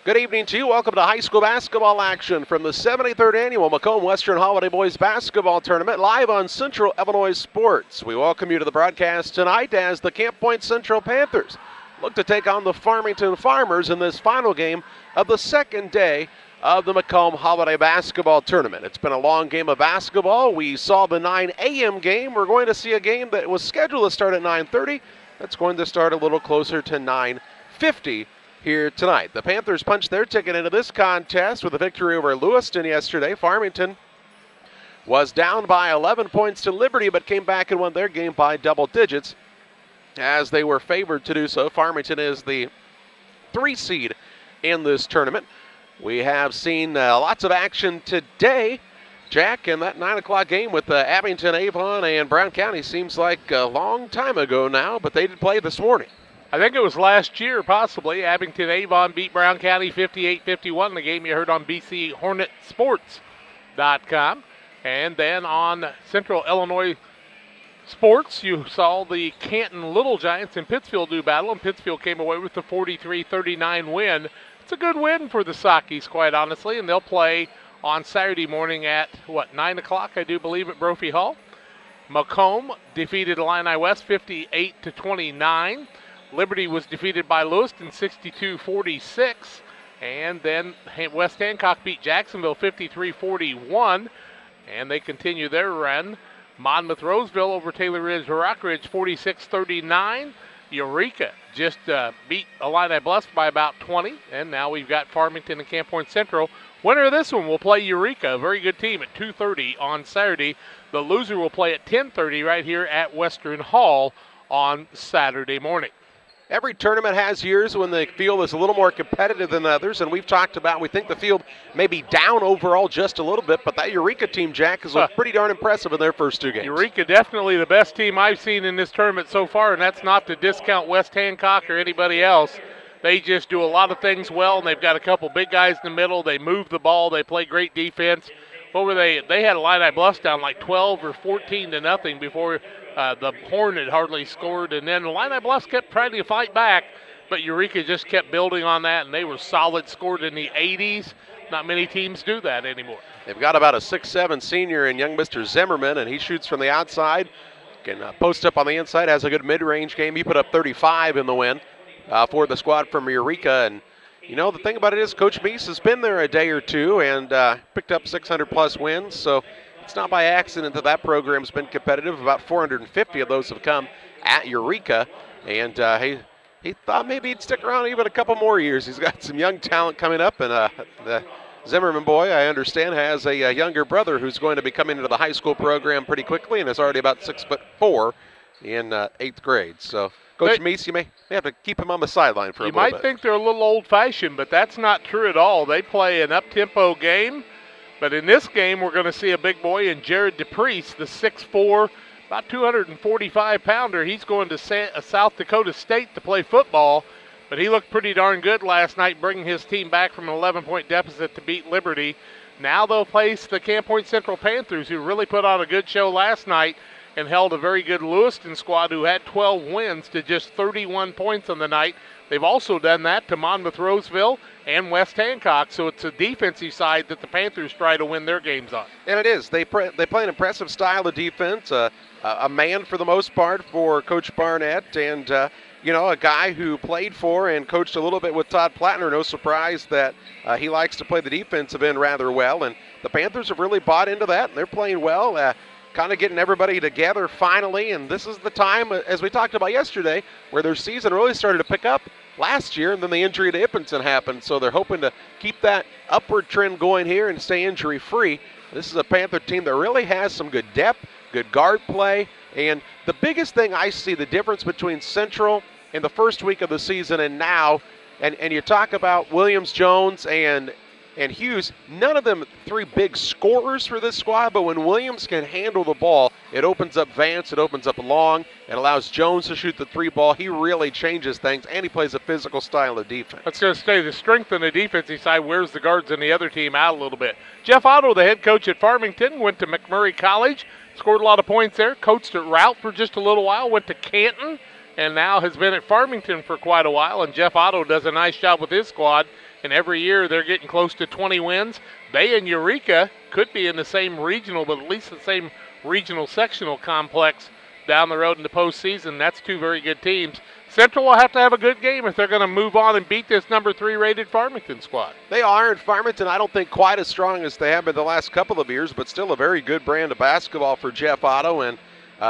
Good evening to you. Welcome to high school basketball action from the 73rd Annual Macomb Western Holiday Boys Basketball Tournament live on Central Illinois Sports. We welcome you to the broadcast tonight as the Camp Point Central Panthers look to take on the Farmington Farmers in this final game of the second day of the Macomb Holiday Basketball Tournament. It's been a long game of basketball. We saw the 9 a.m. game. We're going to see a game that was scheduled to start at 9:30. That's going to start a little closer to 9:50. Here tonight. The Panthers punched their ticket into this contest with a victory over Lewiston yesterday. Farmington was down by 11 points to Liberty, but came back and won their game by double digits as they were favored to do so. Farmington is the 3 seed in this tournament. We have seen lots of action today, Jack, in that 9 o'clock game with Abington, Avon, and Brown County. Seems like a long time ago now, but they did play this morning. I think it was last year, possibly. Abington Avon beat Brown County 58-51, the game you heard on BCHornetsports.com. And then on Central Illinois Sports, you saw the Canton Little Giants and Pittsfield do battle, and Pittsfield came away with the 43-39 win. It's a good win for the Sockies, quite honestly, and they'll play on Saturday morning at, 9 o'clock, I do believe, at Brophy Hall. Macomb defeated Illini West 58-29. Liberty was defeated by Lewiston 62-46, and then West Hancock beat Jacksonville 53-41, and they continue their run. Monmouth-Roseville over Taylor Ridge Rockridge 46-39. Eureka just beat Illini Bluffs by about 20, and now we've got Farmington and Camp Point Central. Winner of this one will play Eureka, a very good team, at 2:30 on Saturday. The loser will play at 10:30 right here at Western Hall on Saturday morning. Every tournament has years when the field is a little more competitive than others, and we've talked about we think the field may be down overall just a little bit, but that Eureka team, Jack, has looked pretty darn impressive in their first 2 games. Eureka definitely the best team I've seen in this tournament so far, and that's not to discount West Hancock or anybody else. They just do a lot of things well, and they've got a couple big guys in the middle. They move the ball. They play great defense. What were they? They had Illini Bluffs down like 12 or 14-0 before the Horn had hardly scored, and then Illini Bluffs kept trying to fight back, but Eureka just kept building on that, and they were solid, scored in the 80s. Not many teams do that anymore. They've got about a 6'7" senior in young Mr. Zimmerman, and he shoots from the outside, can post up on the inside, has a good mid-range game. He put up 35 in the win for the squad from Eureka, and you know, the thing about it is Coach Meese has been there a day or two and picked up 600-plus wins, so it's not by accident that that program's been competitive. About 450 of those have come at Eureka, and he thought maybe he'd stick around even a couple more years. He's got some young talent coming up, and the Zimmerman boy, I understand, has a younger brother who's going to be coming into the high school program pretty quickly and is already about 6'4" in 8th grade. So, Coach Meese, you may have to keep him on the sideline for a little bit. You might think they're a little old-fashioned, but that's not true at all. They play an up-tempo game. But in this game, we're going to see a big boy in Jared DePriest, the 6'4", about 245-pounder. He's going to South Dakota State to play football, but he looked pretty darn good last night, bringing his team back from an 11-point deficit to beat Liberty. Now they'll face the Camp Point Central Panthers, who really put on a good show last night and held a very good Lewiston squad who had 12 wins to just 31 points on the night. They've also done that to Monmouth-Roseville and West Hancock, so it's a defensive side that the Panthers try to win their games on. And it is. They play an impressive style of defense, a man for the most part for Coach Barnett, and a guy who played for and coached a little bit with Todd Plattner. No surprise that he likes to play the defensive end rather well, and the Panthers have really bought into that, and they're playing well. Kind of getting everybody together finally, and this is the time, as we talked about yesterday, where their season really started to pick up last year, and then the injury to Ippenson happened, so they're hoping to keep that upward trend going here and stay injury-free. This is a Panther team that really has some good depth, good guard play, and the biggest thing I see, the difference between Central in the first week of the season and now, and you talk about Williams, Jones, and Hughes, none of them 3 big scorers for this squad, but when Williams can handle the ball, it opens up Vance, it opens up Long, it allows Jones to shoot the 3 ball. He really changes things, and he plays a physical style of defense. Let's go stay the strength on the defensive side wears the guards on the other team out a little bit. Jeff Otto, the head coach at Farmington, went to McMurray College, scored a lot of points there, coached at Route for just a little while, went to Canton, and now has been at Farmington for quite a while, and Jeff Otto does a nice job with his squad. and every year they're getting close to 20 wins. They and Eureka could be in the same regional, but at least the same regional sectional complex down the road in the postseason. That's two very good teams. Central will have to have a good game if they're going to move on and beat this number 3 rated Farmington squad. They are, and Farmington I don't think quite as strong as they have been the last couple of years, but still a very good brand of basketball for Jeff Otto, and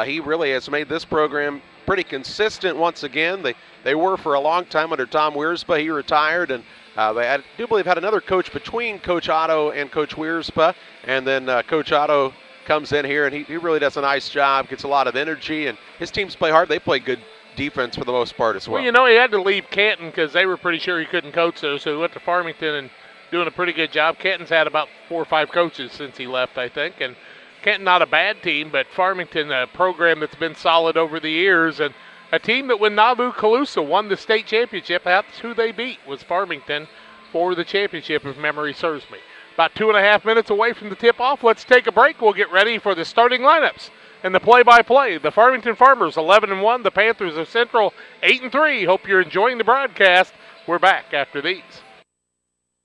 he really has made this program pretty consistent once again. They were for a long time under Tom Wierspa. He retired, and I do believe had another coach between Coach Otto and Coach Wierspa, and then Coach Otto comes in here, and he really does a nice job, gets a lot of energy, and his teams play hard. They play good defense for the most part as well. Well, you know, he had to leave Canton because they were pretty sure he couldn't coach there, so he went to Farmington and doing a pretty good job. Canton's had about 4 or 5 coaches since he left, I think, and Canton not a bad team, but Farmington a program that's been solid over the years, and a team that when Nauvoo Calusa won the state championship, that's who they beat, was Farmington for the championship, if memory serves me. About 2.5 minutes away from the tip-off. Let's take a break. We'll get ready for the starting lineups and the play-by-play. The Farmington Farmers 11-1. The Panthers of Central 8-3. Hope you're enjoying the broadcast. We're back after these.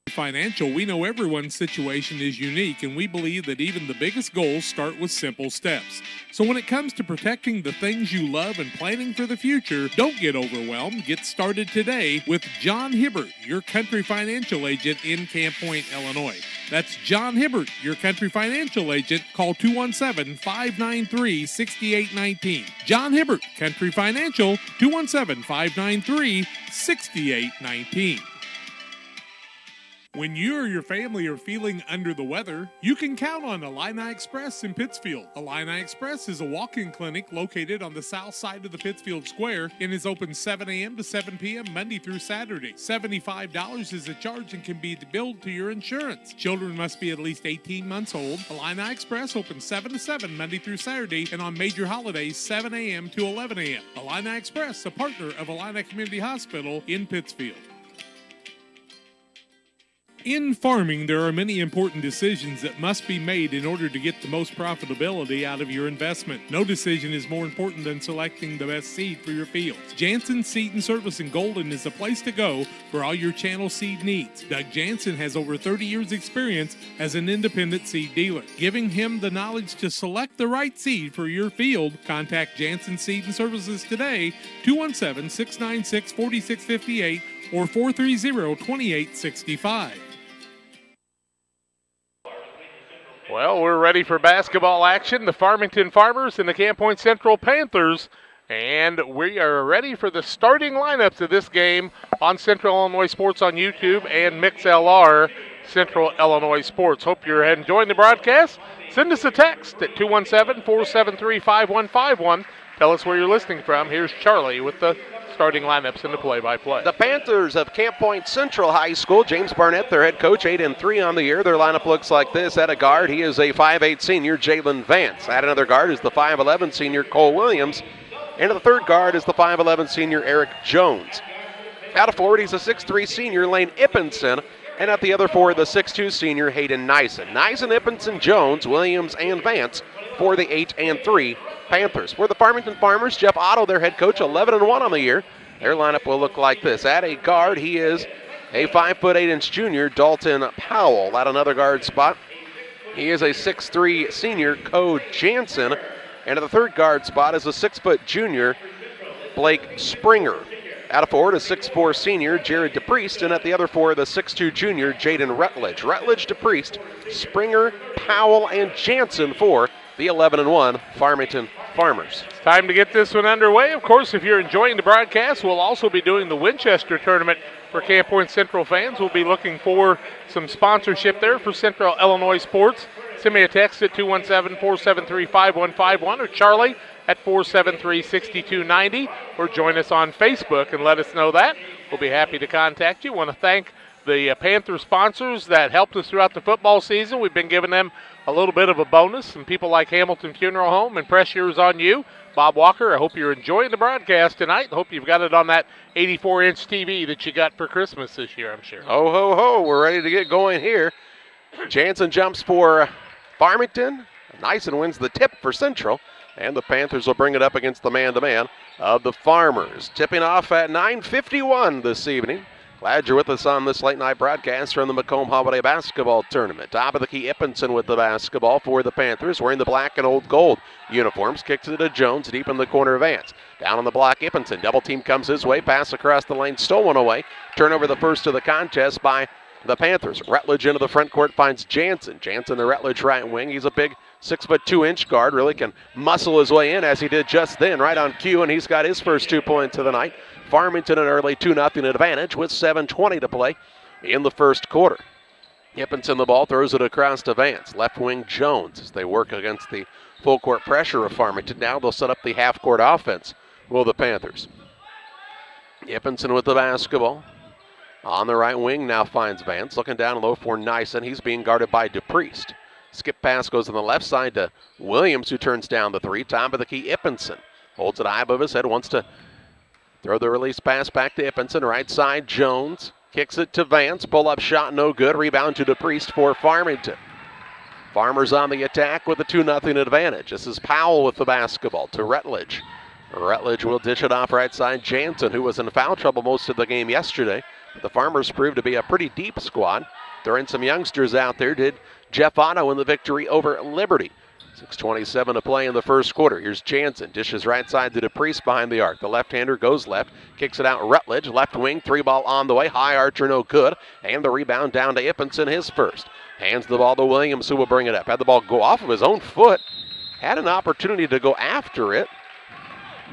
Financial, we know everyone's situation is unique, and we believe that even the biggest goals start with simple steps. So when it comes to protecting the things you love and planning for the future, don't get overwhelmed. Get started today with John Hibbert, your country financial agent in Camp Point, Illinois. That's John Hibbert, your country financial agent. Call 217-593-6819. John Hibbert, Country Financial, 217-593-6819. When you or your family are feeling under the weather, you can count on Illini Express in Pittsfield. Illini Express is a walk-in clinic located on the south side of the Pittsfield Square and is open 7 a.m. to 7 p.m. Monday through Saturday. $75 is a charge and can be billed to your insurance. Children must be at least 18 months old. Illini Express opens 7 to 7 Monday through Saturday and on major holidays 7 a.m. to 11 a.m. Illini Express, a partner of Illini Community Hospital in Pittsfield. In farming, there are many important decisions that must be made in order to get the most profitability out of your investment. No decision is more important than selecting the best seed for your fields. Jansen Seed and Service in Golden is the place to go for all your channel seed needs. Doug Jansen has over 30 years experience as an independent seed dealer. Giving him the knowledge to select the right seed for your field, contact Jansen Seed and Services today, 217-696-4658 or 430-2865. Well, we're ready for basketball action. The Farmington Farmers and the Camp Point Central Panthers. And we are ready for the starting lineups of this game on Central Illinois Sports on YouTube and MixLR Central Illinois Sports. Hope you're enjoying the broadcast. Send us a text at 217-473-5151. Tell us where you're listening from. Here's Charlie with the starting lineups and the play-by-play. The Panthers of Camp Point Central High School, James Barnett, their head coach, 8-3 on the year. Their lineup looks like this. At a guard, he is a 5'8 senior, Jalen Vance. At another guard is the 5'11 senior, Cole Williams. And at the third guard is the 5'11 senior, Eric Jones. Out of forward, he's a 6'3 senior, Lane Ippinson. And at the other four, the 6'2 senior, Hayden Nyson. Nyson, Ippinson, Jones, Williams, and Vance for the 8-3 Panthers. For the Farmington Farmers, Jeff Otto, their head coach, 11-1 on the year. Their lineup will look like this. At a guard, he is a 5'8" junior, Dalton Powell. At another guard spot, he is a 6'3 senior, Code Jansen. And at the third guard spot is a 6' junior, Blake Springer. Out of forward, a 6'4 senior, Jared DePriest. And at the other four, the 6'2 junior, Jaden Rutledge. Rutledge, DePriest, Springer, Powell, and Jansen for the 11-1 Farmington Farmers. It's time to get this one underway. Of course, if you're enjoying the broadcast, we'll also be doing the Winchester tournament for Camp Point Central fans. We'll be looking for some sponsorship there for Central Illinois Sports. Send me a text at 217-473-5151 or Charlie at 473-6290, or join us on Facebook and let us know that. We'll be happy to contact you. Want to thank the Panther sponsors that helped us throughout the football season. We've been giving them a little bit of a bonus, and people like Hamilton Funeral Home and Pressure's on You. Bob Walker, I hope you're enjoying the broadcast tonight. I hope you've got it on that 84-inch TV that you got for Christmas this year, I'm sure. Ho, ho, ho. We're ready to get going here. Jansen jumps for Farmington. Nyson wins the tip for Central, and the Panthers will bring it up against the man-to-man of the Farmers. Tipping off at 9:51 this evening. Glad you're with us on this late night broadcast from the Macomb Holiday Basketball Tournament. Top of the key, Ippinson with the basketball for the Panthers, wearing the black and old gold uniforms. Kicks it to Jones, deep in the corner of Vance. Down on the block, Ippinson. Double team comes his way, pass across the lane, stolen away. Turnover the first of the contest by the Panthers. Rutledge into the front court finds Jansen. Jansen, the Rutledge right wing. He's a big 6'2" guard. Really can muscle his way in as he did just then, right on cue, and he's got his first 2 points of the night. Farmington an early 2-0 advantage with 7:20 to play in the first quarter. Ippinson the ball, throws it across to Vance. Left wing Jones as they work against the full court pressure of Farmington. Now they'll set up the half court offense, will the Panthers. Ippinson with the basketball. On the right wing now finds Vance. Looking down low for Nyson. He's being guarded by DePriest. Skip pass goes on the left side to Williams, who turns down the three. Top of the key, Ippinson. Holds it high above his head, wants to throw the release pass back to Ippinson. Right side, Jones. Kicks it to Vance. Pull-up shot, no good. Rebound to DePriest for Farmington. Farmers on the attack with a 2-0 advantage. This is Powell with the basketball to Rutledge. Rutledge will dish it off right side. Jansen, who was in foul trouble most of the game yesterday. The Farmers proved to be a pretty deep squad. Throwing some youngsters out there. Did Jeff Otto in the victory over Liberty. 6:27 to play in the first quarter. Here's Jansen. Dishes right side to DePriest behind the arc. The left-hander goes left. Kicks it out Rutledge. Left wing. 3-ball on the way. High archer, no good. And the rebound down to Ippinson, his first. Hands the ball to Williams, who will bring it up. Had the ball go off of his own foot. Had an opportunity to go after it,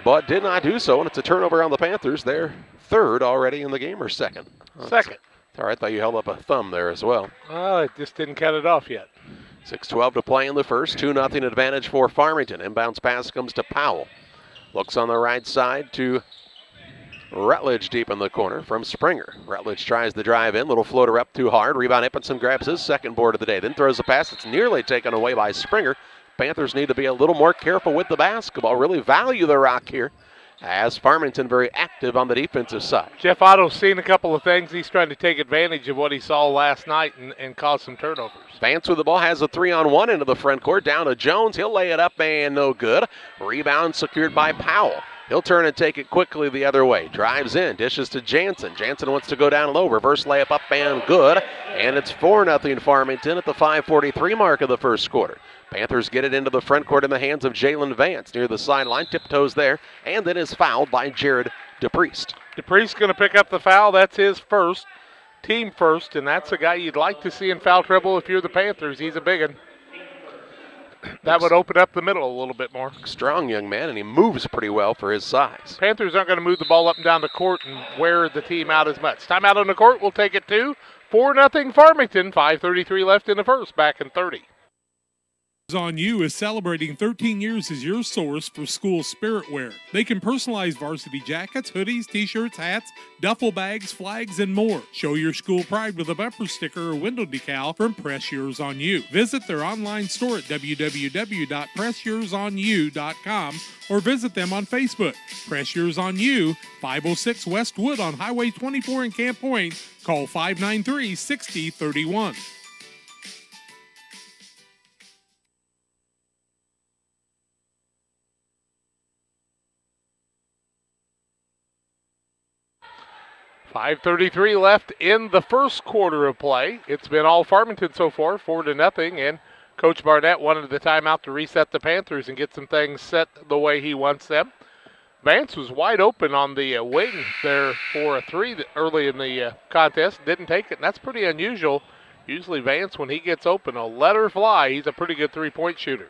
but did not do so. And it's a turnover on the Panthers. They're third already in the game, or second? Second. All right, I thought you held up a thumb there as well. Well, it just didn't cut it off yet. 6:12 to play in the first. 2-0 advantage for Farmington. Inbounds pass comes to Powell. Looks on the right side to Rutledge deep in the corner from Springer. Rutledge tries the drive in. Little floater up too hard. Rebound Ippinson grabs his second board of the day. Then throws a pass that's nearly taken away by Springer. Panthers need to be a little more careful with the basketball. Really value the rock here, as Farmington very active on the defensive side. Jeff Otto's seen a couple of things. He's trying to take advantage of what he saw last night and cause some turnovers. Vance with the ball has a 3-on-1 into the front court. Down to Jones. He'll lay it up and no good. Rebound secured by Powell. He'll turn and take it quickly the other way. Drives in, dishes to Jansen. Jansen wants to go down low. Reverse layup up and good. And it's 4-0 Farmington at the 5:43 mark of the first quarter. Panthers get it into the front court in the hands of Jalen Vance near the sideline. Tiptoes there, and then is fouled by Jared DePriest. DePriest's going to pick up the foul. That's his first, team first, and that's a guy you'd like to see in foul trouble if you're the Panthers. He's a big one. That would open up the middle a little bit more. Strong young man, and he moves pretty well for his size. Panthers aren't going to move the ball up and down the court and wear the team out as much. Timeout on the court. We'll take it to 4-0 Farmington. 5:33 left in the first. Back in 30. On You is celebrating 13 years as your source for school spirit wear. They can personalize varsity jackets, hoodies, t-shirts, hats, duffel bags, flags, and more. Show your school pride with a bumper sticker or window decal from Press Yours On You. Visit their online store at www.pressyoursonyou.com or visit them on Facebook. Press Yours On You, 506 West Wood on Highway 24 in Camp Point. Call 593-6031. .533 left in the first quarter of play. It's been all Farmington so far, 4-0, and Coach Barnett wanted the timeout to reset the Panthers and get some things set the way he wants them. Vance was wide open on the wing there for a three early in the contest. Didn't take it, and that's pretty unusual. Usually Vance, when he gets open, will let her fly. He's a pretty good three-point shooter.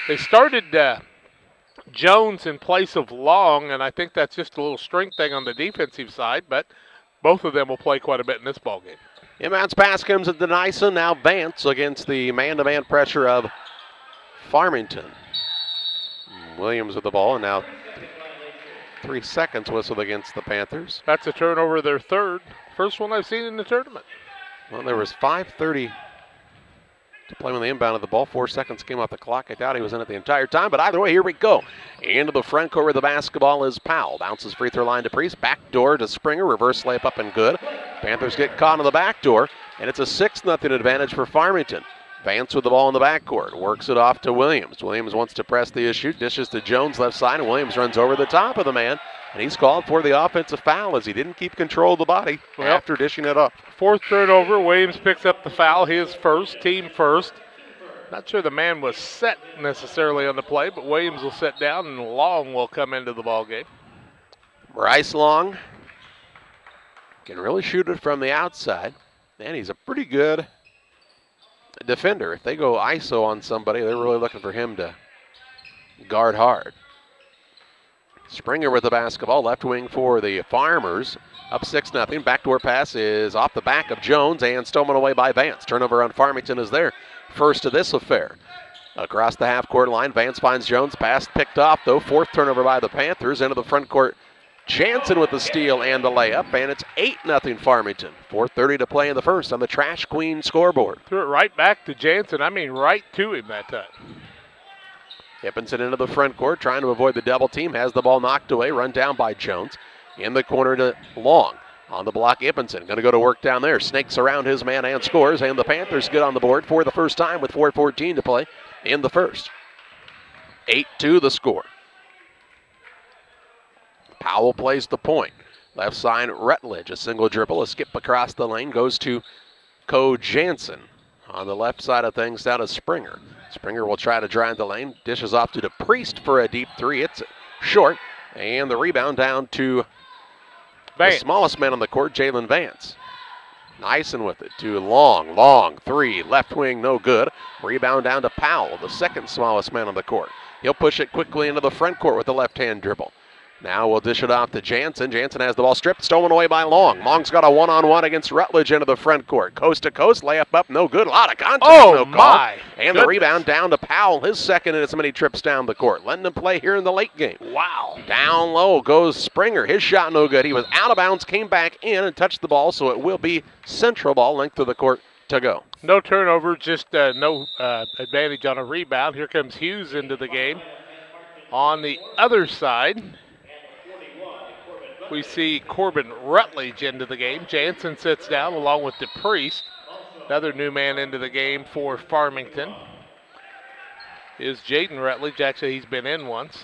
They started Jones in place of Long, and I think that's just a little strength thing on the defensive side, but both of them will play quite a bit in this ballgame. Inbounds pass comes to Nyson. Now Vance against the man-to-man pressure of Farmington. Williams with the ball, and now 3 seconds whistled against the Panthers. That's a turnover, their third. First one I've seen in the tournament. Well, there was 5:30 to play when they inbounded the ball. 4 seconds came off the clock. I doubt he was in it the entire time, but either way, here we go. Into the front court where the basketball is Powell. Bounces free throw line to Priest. Back door to Springer. Reverse layup up and good. Panthers get caught on the back door, and it's a 6-0 advantage for Farmington. Vance with the ball in the backcourt. Works it off to Williams. Williams wants to press the issue. Dishes to Jones left side, and Williams runs over the top of the man And he's called for the offensive foul as he didn't keep control of the body after dishing it up. Fourth turnover. Williams picks up the foul, his first, team first. Not sure the man was set necessarily on the play, but Williams will sit down and Long will come into the ball game. Bryce Long can really shoot it from the outside, and he's a pretty good defender. If they go ISO on somebody, they're really looking for him to guard hard. Springer with the basketball, left wing for the Farmers. Up 6-0. Backdoor pass is off the back of Jones and stolen away by Vance. Turnover on Farmington is their first of this affair. Across the half-court line, Vance finds Jones. Pass picked off, though. Fourth turnover by the Panthers. Into the front court, Jansen with the steal and the layup, and it's 8-0 Farmington. 4:30 to play in the first on the Trash Queen scoreboard. Threw it right back to Jansen. I mean, right to him that time. Hippenson into the front court, trying to avoid the double team. Has the ball knocked away, run down by Jones. In the corner to Long. On the block, Hippenson going to go to work down there. Snakes around his man and scores, and the Panthers get on the board for the first time with 4:14 to play in the first. 8-2 the score. Powell plays the point. Left side, Rutledge. A single dribble, a skip across the lane, goes to Co Jansen. On the left side of things, down to Springer. Springer will try to drive the lane. Dishes off to DePriest for a deep three. It's short. And the rebound down to Vance. The smallest man on the court, Jalen Vance. Nyson with it to Long. Long three. Left wing, no good. Rebound down to Powell, the second smallest man on the court. He'll push it quickly into the front court with the left-hand dribble. Now we'll dish it off to Jansen. Jansen has the ball stripped, stolen away by Long. Long's got a one-on-one against Rutledge into the front court. Coast to coast, layup up, no good. A lot of contact, no call. And the rebound down to Powell, his second in as many trips down the court. Letting him play here in the late game. Wow. Down low goes Springer. His shot no good. He was out of bounds, came back in and touched the ball, so it will be Central ball, length of the court to go. No turnover, just no advantage on a rebound. Here comes Hughes into the game. On the other side, we see Corbin Rutledge into the game. Jansen sits down along with DePriest. Another new man into the game for Farmington is Jaden Rutledge. Actually, he's been in once.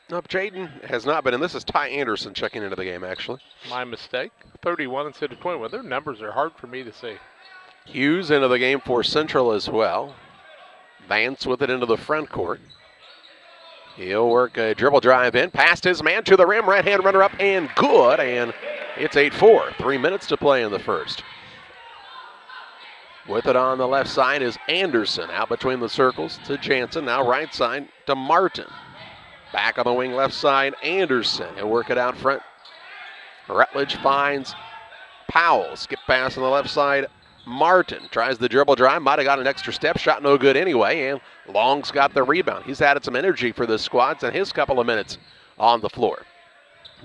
No, Jaden has not been in. This is Ty Anderson checking into the game, actually. My mistake. 31 instead of 21. Their numbers are hard for me to see. Hughes into the game for Central as well. Vance with it into the front court. He'll work a dribble drive in, past his man to the rim, right-hand runner up, and good, and it's 8-4. 3 minutes to play in the first. With it on the left side is Anderson, out between the circles to Jansen, now right side to Martin. Back on the wing left side, Anderson. He'll work it out front. Rutledge finds Powell, skip pass on the left side. Martin tries the dribble drive, might have got an extra step, shot no good anyway, and Long's got the rebound. He's added some energy for the squads in his couple of minutes on the floor.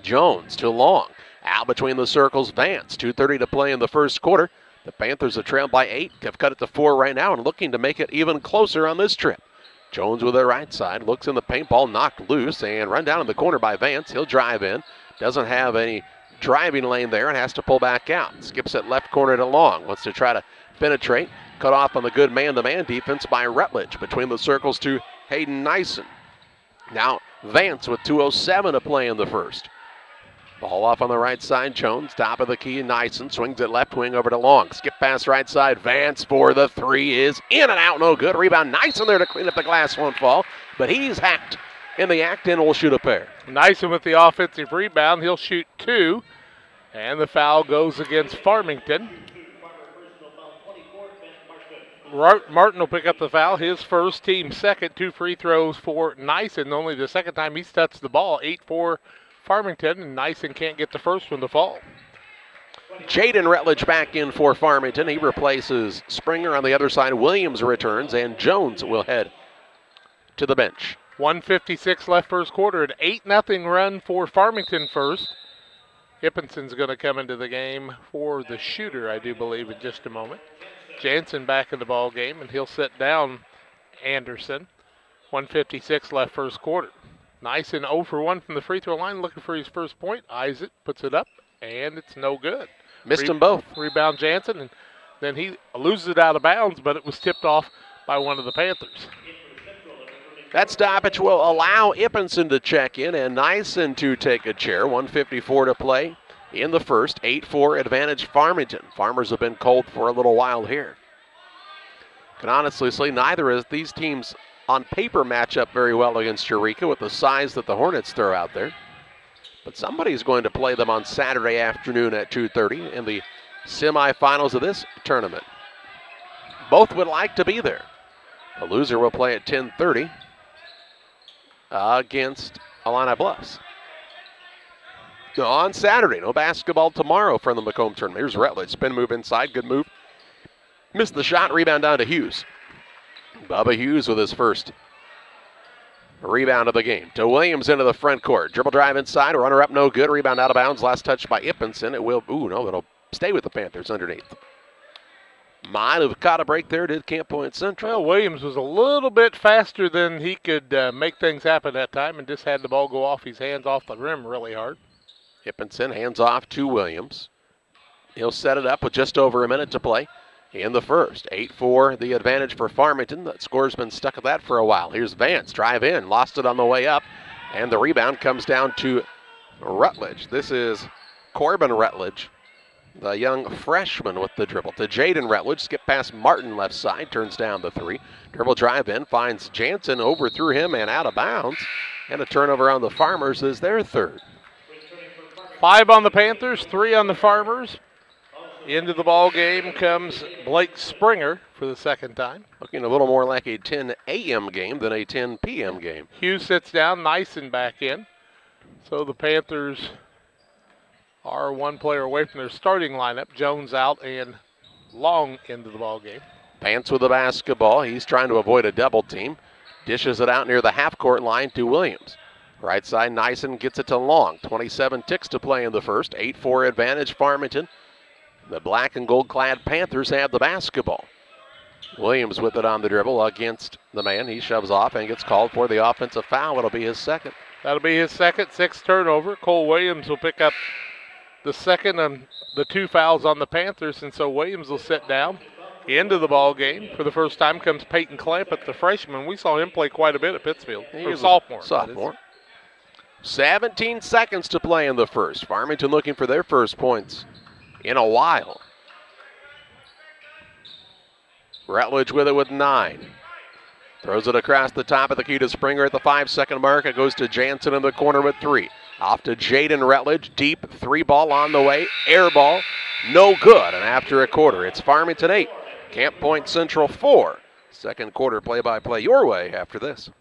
Jones to Long, out between the circles, Vance. 2:30 to play in the first quarter. The Panthers have trailed by 8, have cut it to 4 right now and looking to make it even closer on this trip. Jones with the right side, looks in the paint, ball knocked loose and run down in the corner by Vance. He'll drive in, doesn't have any driving lane there and has to pull back out. Skips it left corner to Long. Wants to try to penetrate. Cut off on the good man-to-man defense by Rutledge. Between the circles to Hayden Nyson. Now Vance with 2:07 to play in the first. Ball off on the right side. Jones, top of the key. Nyson swings it left wing over to Long. Skip pass right side. Vance for the three is in and out. No good. Rebound. Nyson there to clean up the glass. Won't fall. But he's hacked in the act and will shoot a pair. Nyson with the offensive rebound. He'll shoot 2. And the foul goes against Farmington. Martin will pick up the foul. His first, team second. 2 free throws for Nyson. Only the second time he's touched the ball. 8-4 Farmington, and Nyson can't get the first one to fall. Jaden Rutledge back in for Farmington. He replaces Springer on the other side. Williams returns, and Jones will head to the bench. 1:56 left first quarter. An 8-0 run for Farmington first. Hippenson's going to come into the game for the shooter, I do believe, in just a moment. Jansen back in the ball game, and he'll sit down Anderson. 1:56 left first quarter. Nyson 0 for 1 from the free throw line, looking for his first point. Eyes it, puts it up, and it's no good. Missed them both. Rebound Jansen, and then he loses it out of bounds, but it was tipped off by one of the Panthers. That stoppage will allow Ippenson to check in and Nyson to take a chair. 1:54 to play in the first. 8-4 advantage Farmington. Farmers have been cold for a little while here. Can honestly say neither of these teams on paper match up very well against Eureka with the size that the Hornets throw out there. But somebody's going to play them on Saturday afternoon at 2:30 in the semifinals of this tournament. Both would like to be there. The loser will play at 10:30 against Illini Bluffs. On Saturday, no basketball tomorrow from the Macomb tournament. Here's Rutledge, spin move inside, good move. Missed the shot, rebound down to Hughes. Bubba Hughes with his first rebound of the game. To Williams into the front court. Dribble drive inside, runner up, no good. Rebound out of bounds, last touch by Ippenson. It'll stay with the Panthers underneath. Might have caught a break there, did Camp Point Central. Well, Williams was a little bit faster than he could make things happen that time and just had the ball go off his hands off the rim really hard. Ippenson hands off to Williams. He'll set it up with just over a minute to play in the first. 8-4 the advantage for Farmington. That score's been stuck at that for a while. Here's Vance, drive in, lost it on the way up, and the rebound comes down to Rutledge. This is Corbin Rutledge, the young freshman with the dribble. To Jaden Rutledge, skip past Martin left side, turns down the three. Dribble drive in, finds Jansen, overthrew him and out of bounds. And a turnover on the Farmers is their third. 5 on the Panthers, 3 on the Farmers. Into the ball game comes Blake Springer for the second time. Looking a little more like a 10 a.m. game than a 10 p.m. game. Hughes sits down, Nyson back in. So the Panthers are one player away from their starting lineup. Jones out and Long into the ball game. Pants with the basketball. He's trying to avoid a double team. Dishes it out near the half-court line to Williams. Right side, Nyson gets it to Long. 27 ticks to play in the first. 8-4 advantage Farmington. The black and gold-clad Panthers have the basketball. Williams with it on the dribble against the man. He shoves off and gets called for the offensive foul. It'll be his second. That'll be his second, 6th turnover. Cole Williams will pick up the second and the 2 fouls on the Panthers, and so Williams will sit down. Into the ball game for the first time comes Peyton Clampett, the freshman. We saw him play quite a bit at Pittsfield. He's sophomore. 17 seconds to play in the first. Farmington looking for their first points in a while. Rutledge with it with 9. Throws it across the top of the key to Springer at the 5-second mark. It goes to Jansen in the corner with 3. Off to Jaden Rutledge. Deep 3 ball on the way. Air ball. No good. And after a quarter, it's Farmington 8. Camp Point Central 4. Second quarter play-by-play your way after this.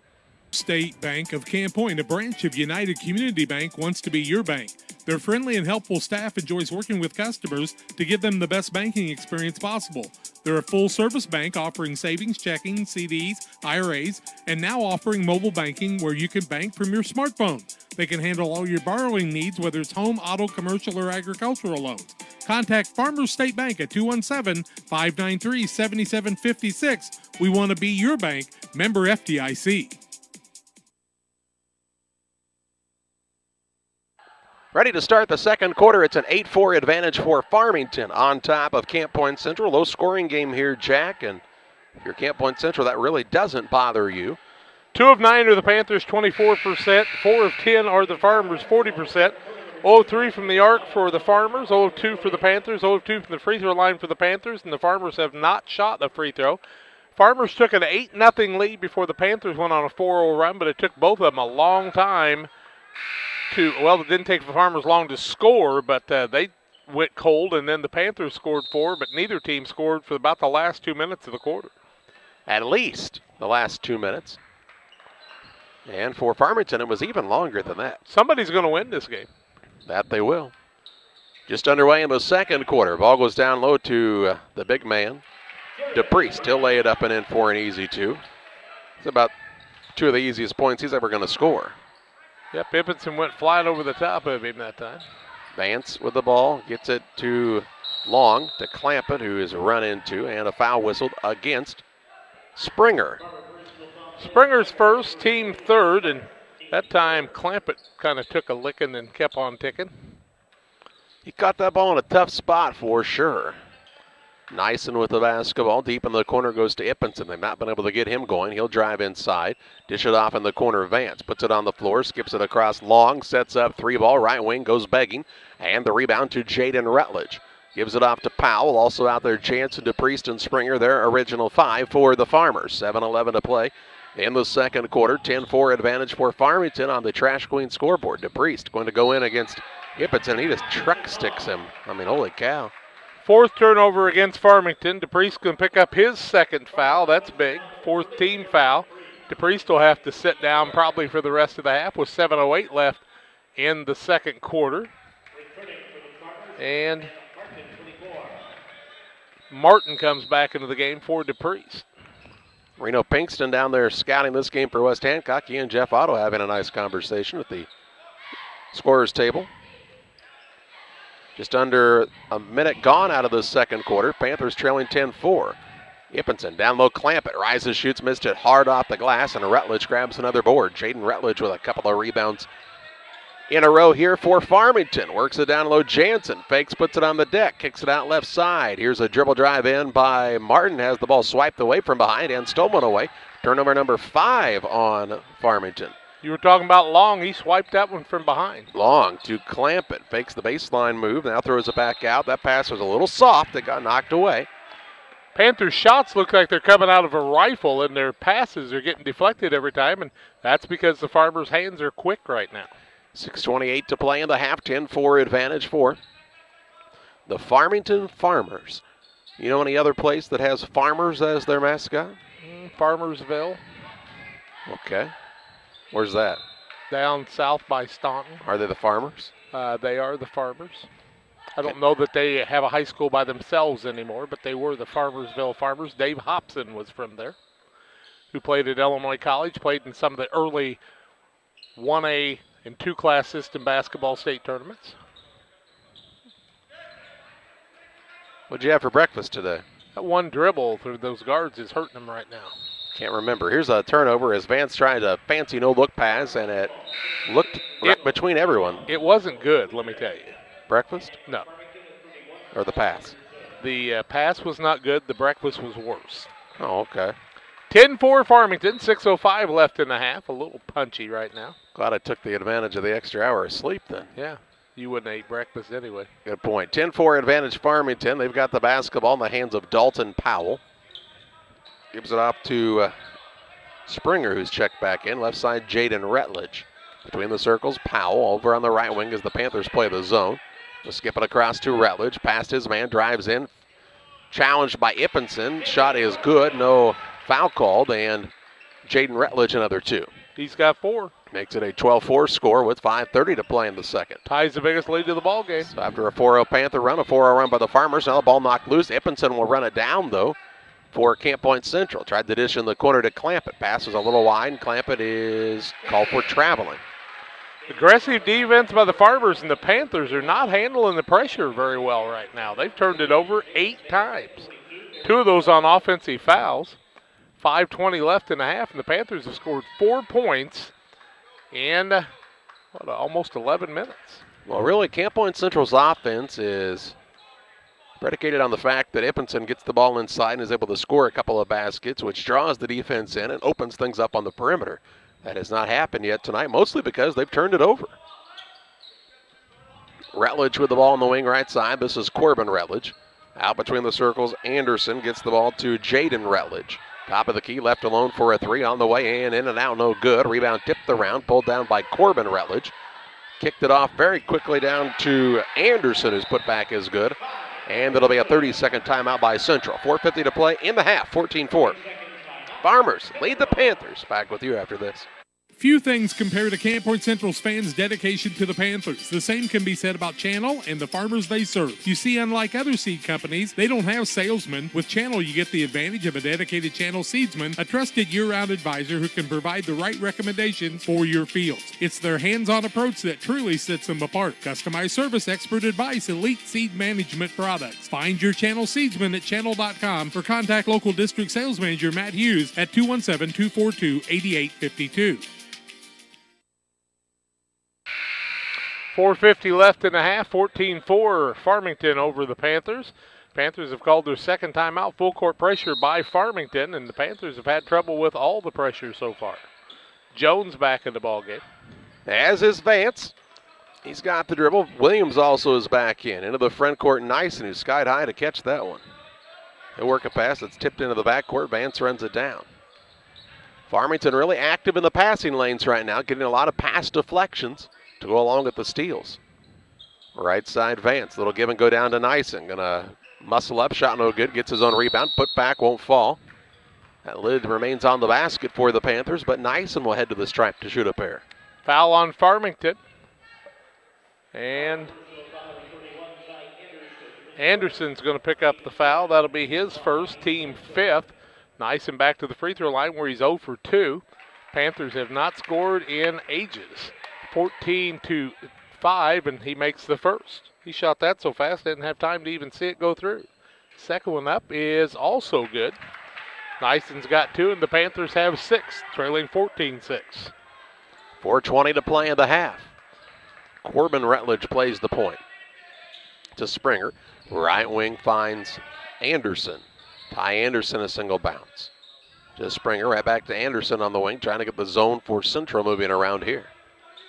State Bank of Camp Point, a branch of United Community Bank, wants to be your bank. Their friendly and helpful staff enjoys working with customers to give them the best banking experience possible. They're a full-service bank offering savings, checking, CDs, IRAs, and now offering mobile banking where you can bank from your smartphone. They can handle all your borrowing needs, whether it's home, auto, commercial, or agricultural loans. Contact Farmers State Bank at 217-593-7756. We want to be your bank. Member FDIC. Ready to start the second quarter. It's an 8-4 advantage for Farmington on top of Camp Point Central. Low scoring game here, Jack. And if you're Camp Point Central, that really doesn't bother you. 2 of 9 are the Panthers, 24%. 4 of 10 are the Farmers, 40%. 0 of 3 from the arc for the Farmers. 0 of 2 for the Panthers. 0 of 2 from the free throw line for the Panthers. And the Farmers have not shot a free throw. Farmers took an 8-0 lead before the Panthers went on a 4-0 run, but it took both of them a long time it didn't take the Farmers long to score, but they went cold, and then the Panthers scored 4, but neither team scored for about the last 2 minutes of the quarter. At least the last 2 minutes. And for Farmington, it was even longer than that. Somebody's going to win this game. That they will. Just underway in the second quarter. Ball goes down low to the big man, DePriest. He'll lay it up and in for an easy 2. It's about 2 of the easiest points he's ever going to score. Yep, Ippenson went flying over the top of him that time. Vance with the ball, gets it to Long, to Clampett, who is run into, and a foul whistled against Springer. Springer's first, team third, and that time Clampett kind of took a licking and kept on ticking. He caught that ball in a tough spot for sure. Nyson with the basketball. Deep in the corner goes to Ippenson. They've not been able to get him going. He'll drive inside. Dish it off in the corner. Vance puts it on the floor. Skips it across long. Sets up 3-ball. Right wing goes begging. And the rebound to Jaden Rutledge. Gives it off to Powell. Also out there, Jansen, DePriest, and Springer. Their original 5 for the Farmers. 7:11 to play in the second quarter. 10-4 advantage for Farmington on the Trash Queen scoreboard. DePriest going to go in against Ippenson. He just truck sticks him. I mean, holy cow. 4th turnover against Farmington. DePriest can pick up his 2nd foul. That's big. 4th team foul. DePriest will have to sit down probably for the rest of the half with 7:08 left in the second quarter. And Martin comes back into the game for DePriest. Reno Pinkston down there scouting this game for West Hancock. He and Jeff Otto having a nice conversation at the scorer's table. Just under a minute gone out of the second quarter. Panthers trailing 10-4. Ippenson down low, Clampett rises, shoots, missed it hard off the glass, and Rutledge grabs another board. Jaden Rutledge with a couple of rebounds in a row here for Farmington. Works it down low, Jansen fakes, puts it on the deck, kicks it out left side. Here's a dribble drive in by Martin, has the ball swiped away from behind and stolen away. Turnover number 5 on Farmington. You were talking about Long. He swiped that one from behind. Long to Clampett. Fakes the baseline move. Now throws it back out. That pass was a little soft. It got knocked away. Panthers' shots look like they're coming out of a rifle, and their passes are getting deflected every time, and that's because the Farmers' hands are quick right now. 6:28 to play in the half. 10-4 advantage for the Farmington Farmers. You know any other place that has Farmers as their mascot? Farmersville. Okay. Where's that? Down south by Staunton. Are they the Farmers? They are the Farmers. I don't know that they have a high school by themselves anymore, but they were the Farmersville Farmers. Dave Hobson was from there, who played at Illinois College, played in some of the early 1A and 2-class system basketball state tournaments. What'd you have for breakfast today? That one dribble through those guards is hurting them right now. Can't remember. Here's a turnover as Vance tried a fancy no-look pass, and it looked right between everyone. It wasn't good, let me tell you. Breakfast? No. Or the pass? The pass was not good. The breakfast was worse. Oh, okay. 10-4 Farmington, 6:05 left in the half. A little punchy right now. Glad I took the advantage of the extra hour of sleep then. Yeah, you wouldn't eat breakfast anyway. Good point. 10-4 advantage Farmington. They've got the basketball in the hands of Dalton Powell. Gives it off to Springer, who's checked back in. Left side, Jaden Rutledge. Between the circles, Powell over on the right wing as the Panthers play the zone. We'll skip it across to Rutledge. Past his man, drives in. Challenged by Ippenson. Shot is good. No foul called. And Jaden Rutledge another 2. He's got 4. Makes it a 12-4 score with 5:30 to play in the second. Ties the biggest lead to the ball game. So after a 4-0 Panther run, a 4-0 run by the Farmers. Now the ball knocked loose. Ippenson will run it down, though, for Camp Point Central. Tried to dish in the corner to Clampett. Passes a little wide, and Clampett is called for traveling. Aggressive defense by the Farmers, and the Panthers are not handling the pressure very well right now. They've turned it over 8 times. 2 of those on offensive fouls. 5:20 left in the half, and the Panthers have scored 4 points in almost 11 minutes. Well, really, Camp Point Central's offense is predicated on the fact that Ippenson gets the ball inside and is able to score a couple of baskets, which draws the defense in and opens things up on the perimeter. That has not happened yet tonight, mostly because they've turned it over. Rutledge with the ball on the wing right side. This is Corbin Rutledge. Out between the circles, Anderson gets the ball to Jaden Rutledge. Top of the key, left alone for a 3 on the way, and in and out, no good. Rebound tipped around, pulled down by Corbin Rutledge. Kicked it off very quickly down to Anderson, whose putback is good. And it'll be a 30-second timeout by Central. 4:50 to play in the half, 14-4. Farmers lead the Panthers. Back with you after this. Few things compare to Camp Point Central's fans' dedication to the Panthers. The same can be said about Channel and the farmers they serve. You see, unlike other seed companies, they don't have salesmen. With Channel, you get the advantage of a dedicated Channel seedsman, a trusted year-round advisor who can provide the right recommendations for your fields. It's their hands-on approach that truly sets them apart. Customized service, expert advice, elite seed management products. Find your Channel seedsman at channel.com or contact local district sales manager Matt Hughes at 217-242-8852. 4:50 left in the half, 14-4 Farmington over the Panthers. Panthers have called their second timeout. Full court pressure by Farmington, and the Panthers have had trouble with all the pressure so far. Jones back in the ballgame. As is Vance. He's got the dribble. Williams also is back in. Into the front court, Nyson, who skied high to catch that one. He'll work a pass that's tipped into the backcourt. Vance runs it down. Farmington really active in the passing lanes right now, getting a lot of pass deflections to go along with the steals. Right side Vance. Little give and go down to Nyson. Gonna muscle up, shot no good, gets his own rebound, put back, won't fall. That lid remains on the basket for the Panthers, but Nyson will head to the stripe to shoot a pair. Foul on Farmington. And Anderson's going to pick up the foul. That'll be his first, team fifth. Nyson back to the free throw line where he's 0 for 2. Panthers have not scored in ages. 14-5, and he makes the first. He shot that so fast, didn't have time to even see it go through. Second one up is also good. Nyson's got 2, and the Panthers have 6, trailing 14-6. 4:20 to play in the half. Corbin Rutledge plays the point to Springer. Right wing finds Anderson. Ty Anderson a single bounce. To Springer, right back to Anderson on the wing, trying to get the zone for Central moving around here.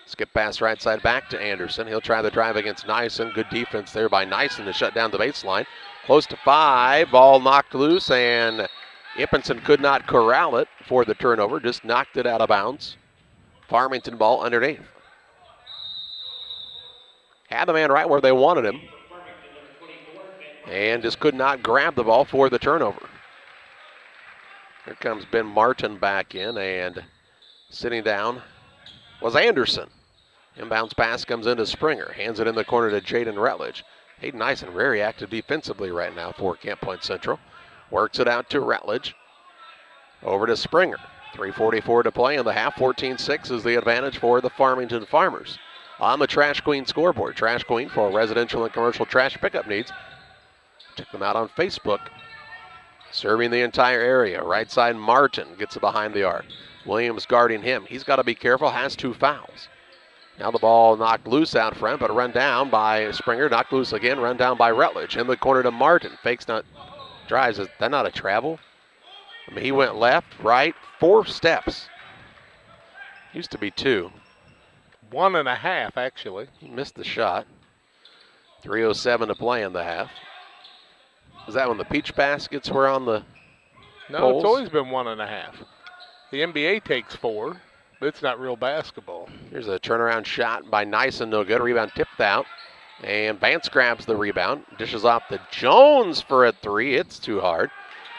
Skip pass right side back to Anderson. He'll try the drive against Nyson. Good defense there by Nyson to shut down the baseline. Close to 5. Ball knocked loose, and Ippenson could not corral it for the turnover. Just knocked it out of bounds. Farmington ball underneath. Had the man right where they wanted him. And just could not grab the ball for the turnover. Here comes Ben Martin back in, and sitting down was Anderson. Inbounds pass comes into Springer. Hands it in the corner to Jaden Rutledge. Hayden Nyson very active defensively right now for Camp Point Central. Works it out to Rutledge. Over to Springer. 3:44 to play in the half. 14-6 is the advantage for the Farmington Farmers. On the Trash Queen scoreboard. Trash Queen for residential and commercial trash pickup needs. Check them out on Facebook. Serving the entire area. Right side Martin gets it behind the arc. Williams guarding him. He's got to be careful. Has 2 fouls. Now the ball knocked loose out front, but run down by Springer. Knocked loose again. Run down by Rutledge. In the corner to Martin. Fakes, not drives. Is that not a travel? I mean, he went left, right, 4 steps. Used to be 2. 1.5, actually. He missed the shot. 3:07 to play in the half. Was that when the peach baskets were on the No, poles? It's always been 1.5. The NBA takes 4, but it's not real basketball. Here's a turnaround shot by Nyson, no good. Rebound tipped out. And Vance grabs the rebound. Dishes off to Jones for a 3. It's too hard.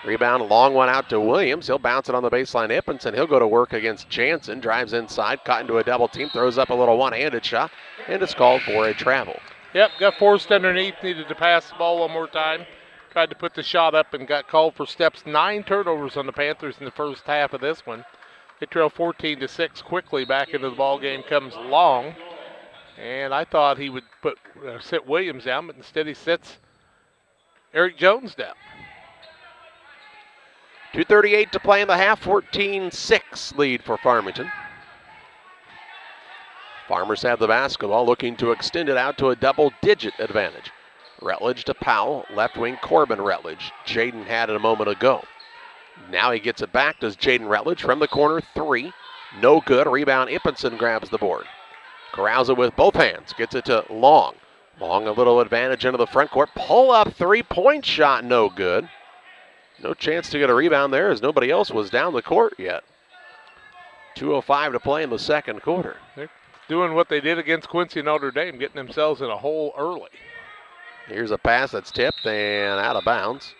Rebound, long one out to Williams. He'll bounce it on the baseline. Ippenson, he'll go to work against Jansen. Drives inside, caught into a double team. Throws up a little one-handed shot. And it's called for a travel. Yep, got forced underneath. Needed to pass the ball one more time. Tried to put the shot up and got called for steps. 9 turnovers on the Panthers in the first half of this one. They trail 14-6 quickly. Back into the ball game comes Long. And I thought he would sit Williams down, but instead he sits Eric Jones down. 2:38 to play in the half. 14-6 lead for Farmington. Farmers have the basketball, looking to extend it out to a double-digit advantage. Rutledge to Powell, left wing Corbin Rutledge. Jaden had it a moment ago. Now he gets it back. Does Jaden Rutledge from the corner, 3. No good. Rebound, Ippenson grabs the board. Corrals it with both hands. Gets it to Long. Long a little advantage into the front court. Pull up 3-point shot, no good. No chance to get a rebound there as nobody else was down the court yet. 2:05 to play in the second quarter. They're doing what they did against Quincy Notre Dame, getting themselves in a hole early. Here's a pass that's tipped and out of bounds.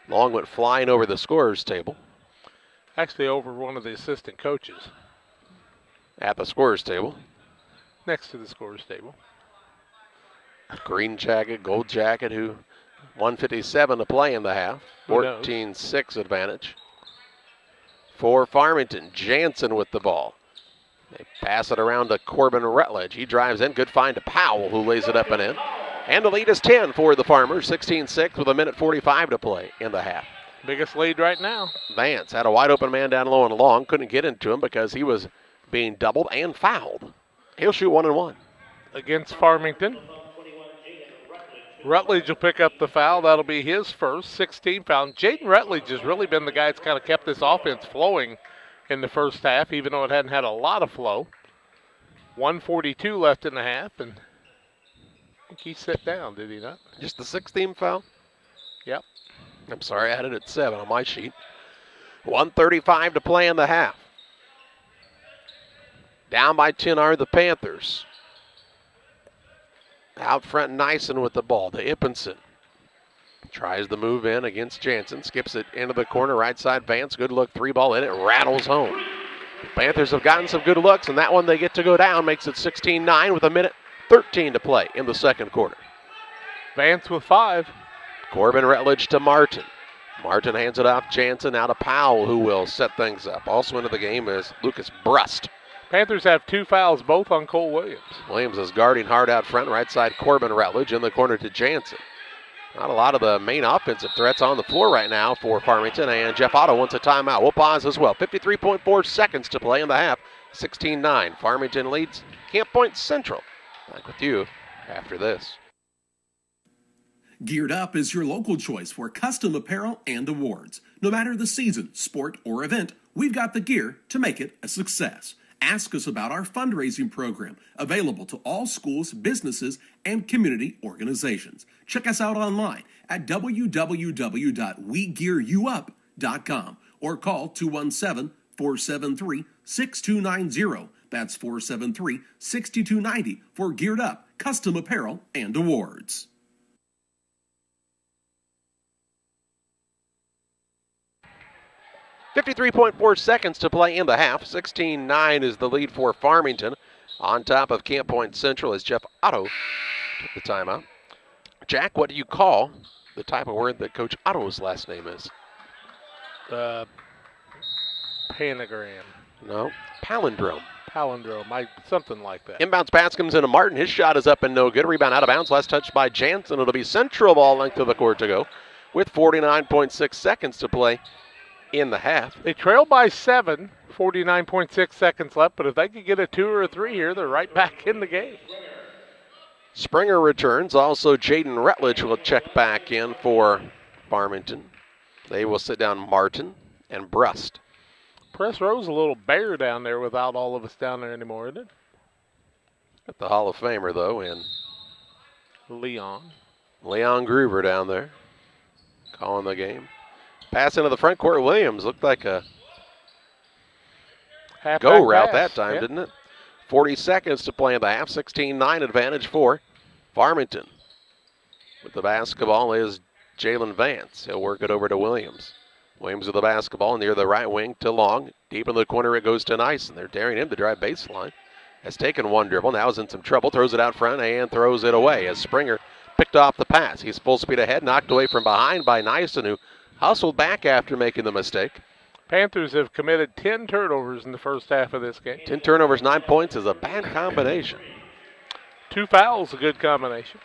Long went flying over the scorer's table. Actually over one of the assistant coaches. At the scorer's table. Next to the scorer's table. Green jacket, gold jacket, who 1:57 to play in the half. 14-6 advantage for Farmington. Jansen with the ball. They pass it around to Corbin Rutledge. He drives in. Good find to Powell, who lays it up and in. And the lead is 10 for the Farmers. 16-6 with 1:45 to play in the half. Biggest lead right now. Vance had a wide open man down low and Long. Couldn't get into him because he was being doubled and fouled. He'll shoot 1 and 1. Against Farmington. Rutledge will pick up the foul. That'll be his first, 16 foul. Jaden Rutledge has really been the guy that's kind of kept this offense flowing in the first half, even though it hadn't had a lot of flow. 1:42 left in the half, and I think he sat down, did he not? Just the 16th foul? Yep. I'm sorry, I had it at 7 on my sheet. 1:35 to play in the half. Down by 10 are the Panthers. Out front, Nyson with the ball to Ippenson. Tries the move in against Jansen. Skips it into the corner, right side. Vance, good look, 3-ball in it, rattles home. The Panthers have gotten some good looks, and that one they get to go down. Makes it 16-9 with 1:13 to play in the second quarter. Vance with 5. Corbin Rutledge to Martin. Martin hands it off Jansen, now to Powell, who will set things up. Also into the game is Lucas Brust. Panthers have 2 fouls, both on Cole Williams. Williams is guarding hard out front, right side Corbin Rutledge, in the corner to Jansen. Not a lot of the main offensive threats on the floor right now for Farmington, and Jeff Otto wants a timeout. We'll pause as well. 53.4 seconds to play in the half. 16-9. Farmington leads Camp Point Central. Back with you after this. Geared Up is your local choice for custom apparel and awards. No matter the season, sport, or event, we've got the gear to make it a success. Ask us about our fundraising program, available to all schools, businesses, and community organizations. Check us out online at www.wegearyouup.com or call 217-473-6290. That's 473-6290 for Geared Up, custom apparel, and awards. .4 seconds to play in the half. 16-9 is the lead for Farmington. On top of Camp Point Central as Jeff Otto took the timeout. Jack, what do you call the type of word that Coach Otto's last name is? Panagram. No, palindrome. Palindrome, something like that. Inbounds pass comes into Martin. His shot is up and no good. Rebound out of bounds. Last touch by Jansen. It'll be Central ball length of the court to go with 49.6 seconds to play in the half. They trail by 7, 49.6 seconds left, but if they could get a 2 or a 3 here, they're right back in the game. Springer returns. Also, Jaden Rutledge will check back in for Farmington. They will sit down Martin and Brust. Press row's a little bare down there without all of us down there anymore, isn't it? Got the Hall of Famer, though, in Leon Groover down there calling the game. Pass into the front court. Williams looked like a go route that time, didn't it? 40 seconds to play in the half. 16-9 advantage for Farmington. With the basketball is Jalen Vance. He'll work it over to Williams. Williams with the basketball near the right wing to Long. Deep in the corner it goes to Nyson. They're daring him to drive baseline. Has taken one dribble. Now is in some trouble. Throws it out front and throws it away as Springer picked off the pass. He's full speed ahead. Knocked away from behind by Nyson, who hustled back after making the mistake. Panthers have committed 10 turnovers in the first half of this game. 10 turnovers, 9 points is a bad combination. 2 fouls, a good combination.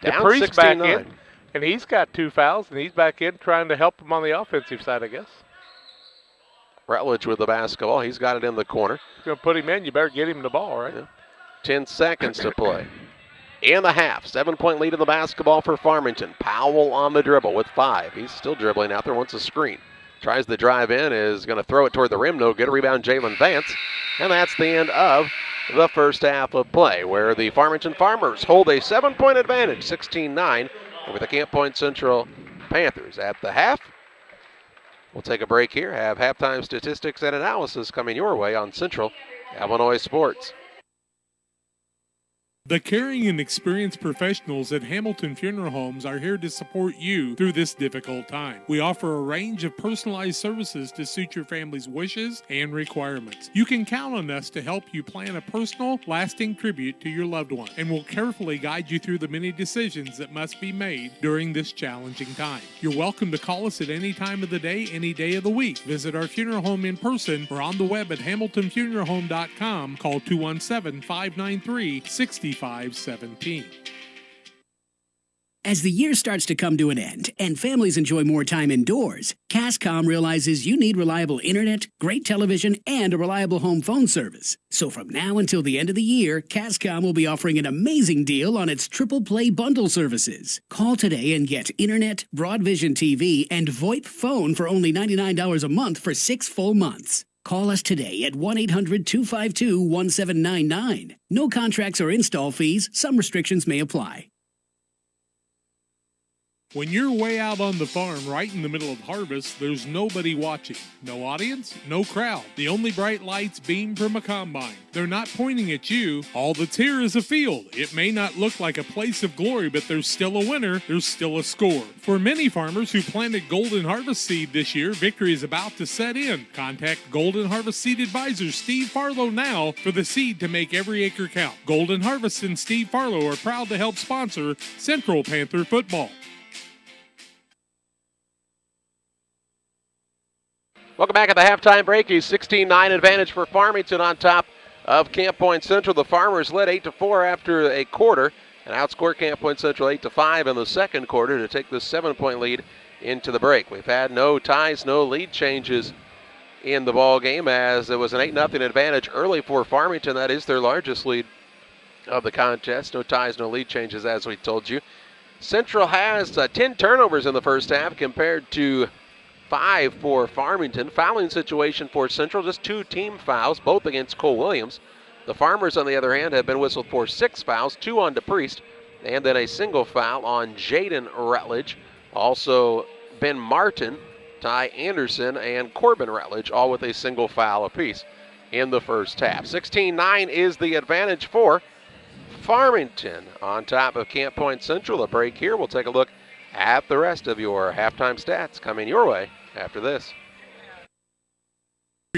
Down DePriest back 16-9. in, and he's got 2 fouls, and he's back in trying to help him on the offensive side, I guess. Rutledge with the basketball. He's got it in the corner. If you're going to put him in, you better get him the ball, right? Yeah. 10 seconds to play. In the half, 7-point lead in the basketball for Farmington. Powell on the dribble with 5. He's still dribbling out there, wants a screen. Tries the drive in, is going to throw it toward the rim. No good. Rebound, Jalen Vance. And that's the end of the first half of play, where the Farmington Farmers hold a 7-point advantage, 16-9, over the Camp Point Central Panthers. At the half, we'll take a break here, have halftime statistics and analysis coming your way on Central Illinois Sports. The caring and experienced professionals at Hamilton Funeral Homes are here to support you through this difficult time. We offer a range of personalized services to suit your family's wishes and requirements. You can count on us to help you plan a personal, lasting tribute to your loved one, and we'll carefully guide you through the many decisions that must be made during this challenging time. You're welcome to call us at any time of the day, any day of the week. Visit our funeral home in person or on the web at hamiltonfuneralhome.com. Call 217-593-6517. As the year starts to come to an end and families enjoy more time indoors, Cascom realizes you need reliable internet, great television, and a reliable home phone service. So from now until the end of the year, Cascom will be offering an amazing deal on its triple play bundle services. Call today and get internet, Broadvision TV, and VoIP phone for only $99 a month for 6 full months. Call us today at 1-800-252-1799. No contracts or install fees. Some restrictions may apply. When you're way out on the farm right in the middle of harvest, there's nobody watching. No audience, no crowd. The only bright lights beam from a combine. They're not pointing at you. All that's here is a field. It may not look like a place of glory, but there's still a winner. There's still a score. For many farmers who planted Golden Harvest seed this year, victory is about to set in. Contact Golden Harvest Seed Advisor Steve Farlow now for the seed to make every acre count. Golden Harvest and Steve Farlow are proud to help sponsor Central Panther football. Welcome back at the halftime break. A 16-9 advantage for Farmington on top of Camp Point Central. The Farmers led 8-4 after a quarter and outscored Camp Point Central 8-5 in the second quarter to take the 7-point lead into the break. We've had no ties, no lead changes in the ball game as it was an 8-0 advantage early for Farmington. That is their largest lead of the contest. No ties, no lead changes, as we told you. Central has 10 turnovers in the first half compared to 5 for Farmington. Fouling situation for Central, just 2 team fouls, both against Cole Williams. The Farmers, on the other hand, have been whistled for 6 fouls, 2 on DePriest, and then a single foul on Jaden Rutledge. Also, Ben Martin, Ty Anderson, and Corbin Rutledge, all with a single foul apiece in the first half. 16-9 is the advantage for Farmington on top of Camp Point Central. A break here. We'll take a look at the rest of your halftime stats coming your way after this.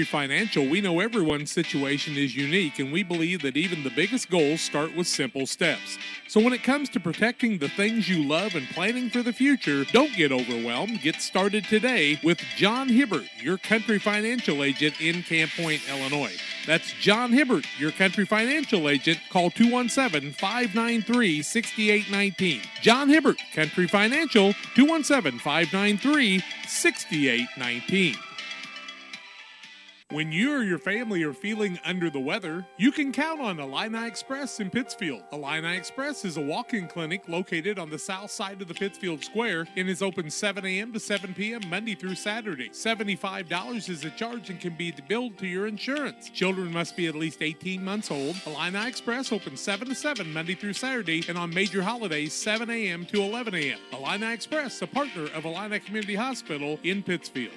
Financial, we know everyone's situation is unique, and we believe that even the biggest goals start with simple steps. So when it comes to protecting the things you love and planning for the future, don't get overwhelmed. Get started today with John Hibbert, your country financial agent in Camp Point, Illinois. That's John Hibbert, your country financial agent. Call 217-593-6819. John Hibbert, Country Financial, 217-593-6819. When you or your family are feeling under the weather, you can count on Illini Express in Pittsfield. Illini Express is a walk-in clinic located on the south side of the Pittsfield Square and is open 7 a.m. to 7 p.m. Monday through Saturday. $75 is the charge and can be billed to your insurance. Children must be at least 18 months old. Illini Express opens 7 to 7 Monday through Saturday and on major holidays 7 a.m. to 11 a.m. Illini Express, a partner of Illini Community Hospital in Pittsfield.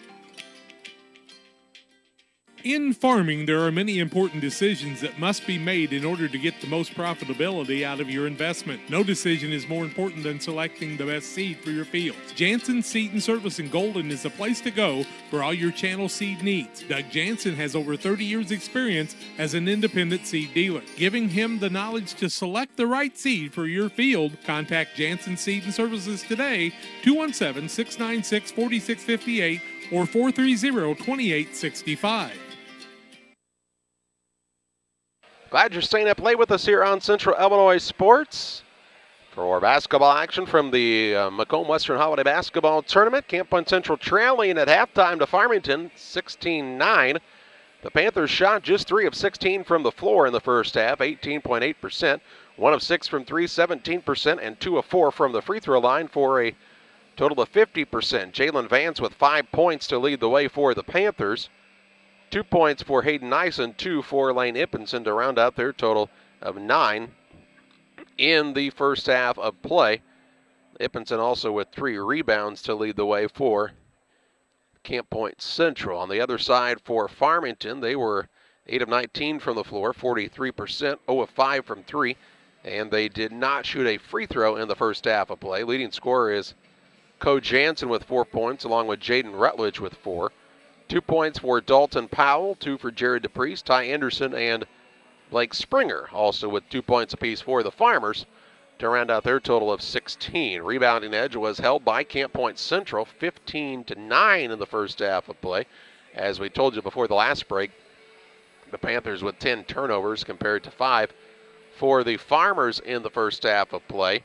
In farming, there are many important decisions that must be made in order to get the most profitability out of your investment. No decision is more important than selecting the best seed for your fields. Jansen Seed and Service in Golden is the place to go for all your channel seed needs. Doug Jansen has over 30 years experience as an independent seed dealer. Giving him the knowledge to select the right seed for your field, contact Jansen Seed and Services today, 217-696-4658 or 430-2865. Glad you're staying up late with us here on Central Illinois Sports for basketball action from the Macomb Western Holiday Basketball Tournament. Camp Point Central trailing at halftime to Farmington, 16-9. The Panthers shot just 3 of 16 from the floor in the first half, 18.8%. 1 of 6 from 3, 17%, and 2 of 4 from the free throw line for a total of 50%. Jalen Vance with 5 points to lead the way for the Panthers. 2 points for Hayden Nyson, 2 for Lane Ippenson to round out their total of 9 in the first half of play. Ippenson also with 3 rebounds to lead the way for Camp Point Central. On the other side for Farmington, they were 8 of 19 from the floor, 43%, 0 of 5 from 3, and they did not shoot a free throw in the first half of play. Leading scorer is Co Jansen with 4 points, along with Jaden Rutledge with 4. 2 points for Dalton Powell, 2 for Jared DePriest, Ty Anderson, and Blake Springer, also with 2 points apiece for the Farmers to round out their total of 16. Rebounding edge was held by Camp Point Central, 15-9 in the first half of play. As we told you before the last break, the Panthers with 10 turnovers compared to 5 for the Farmers in the first half of play.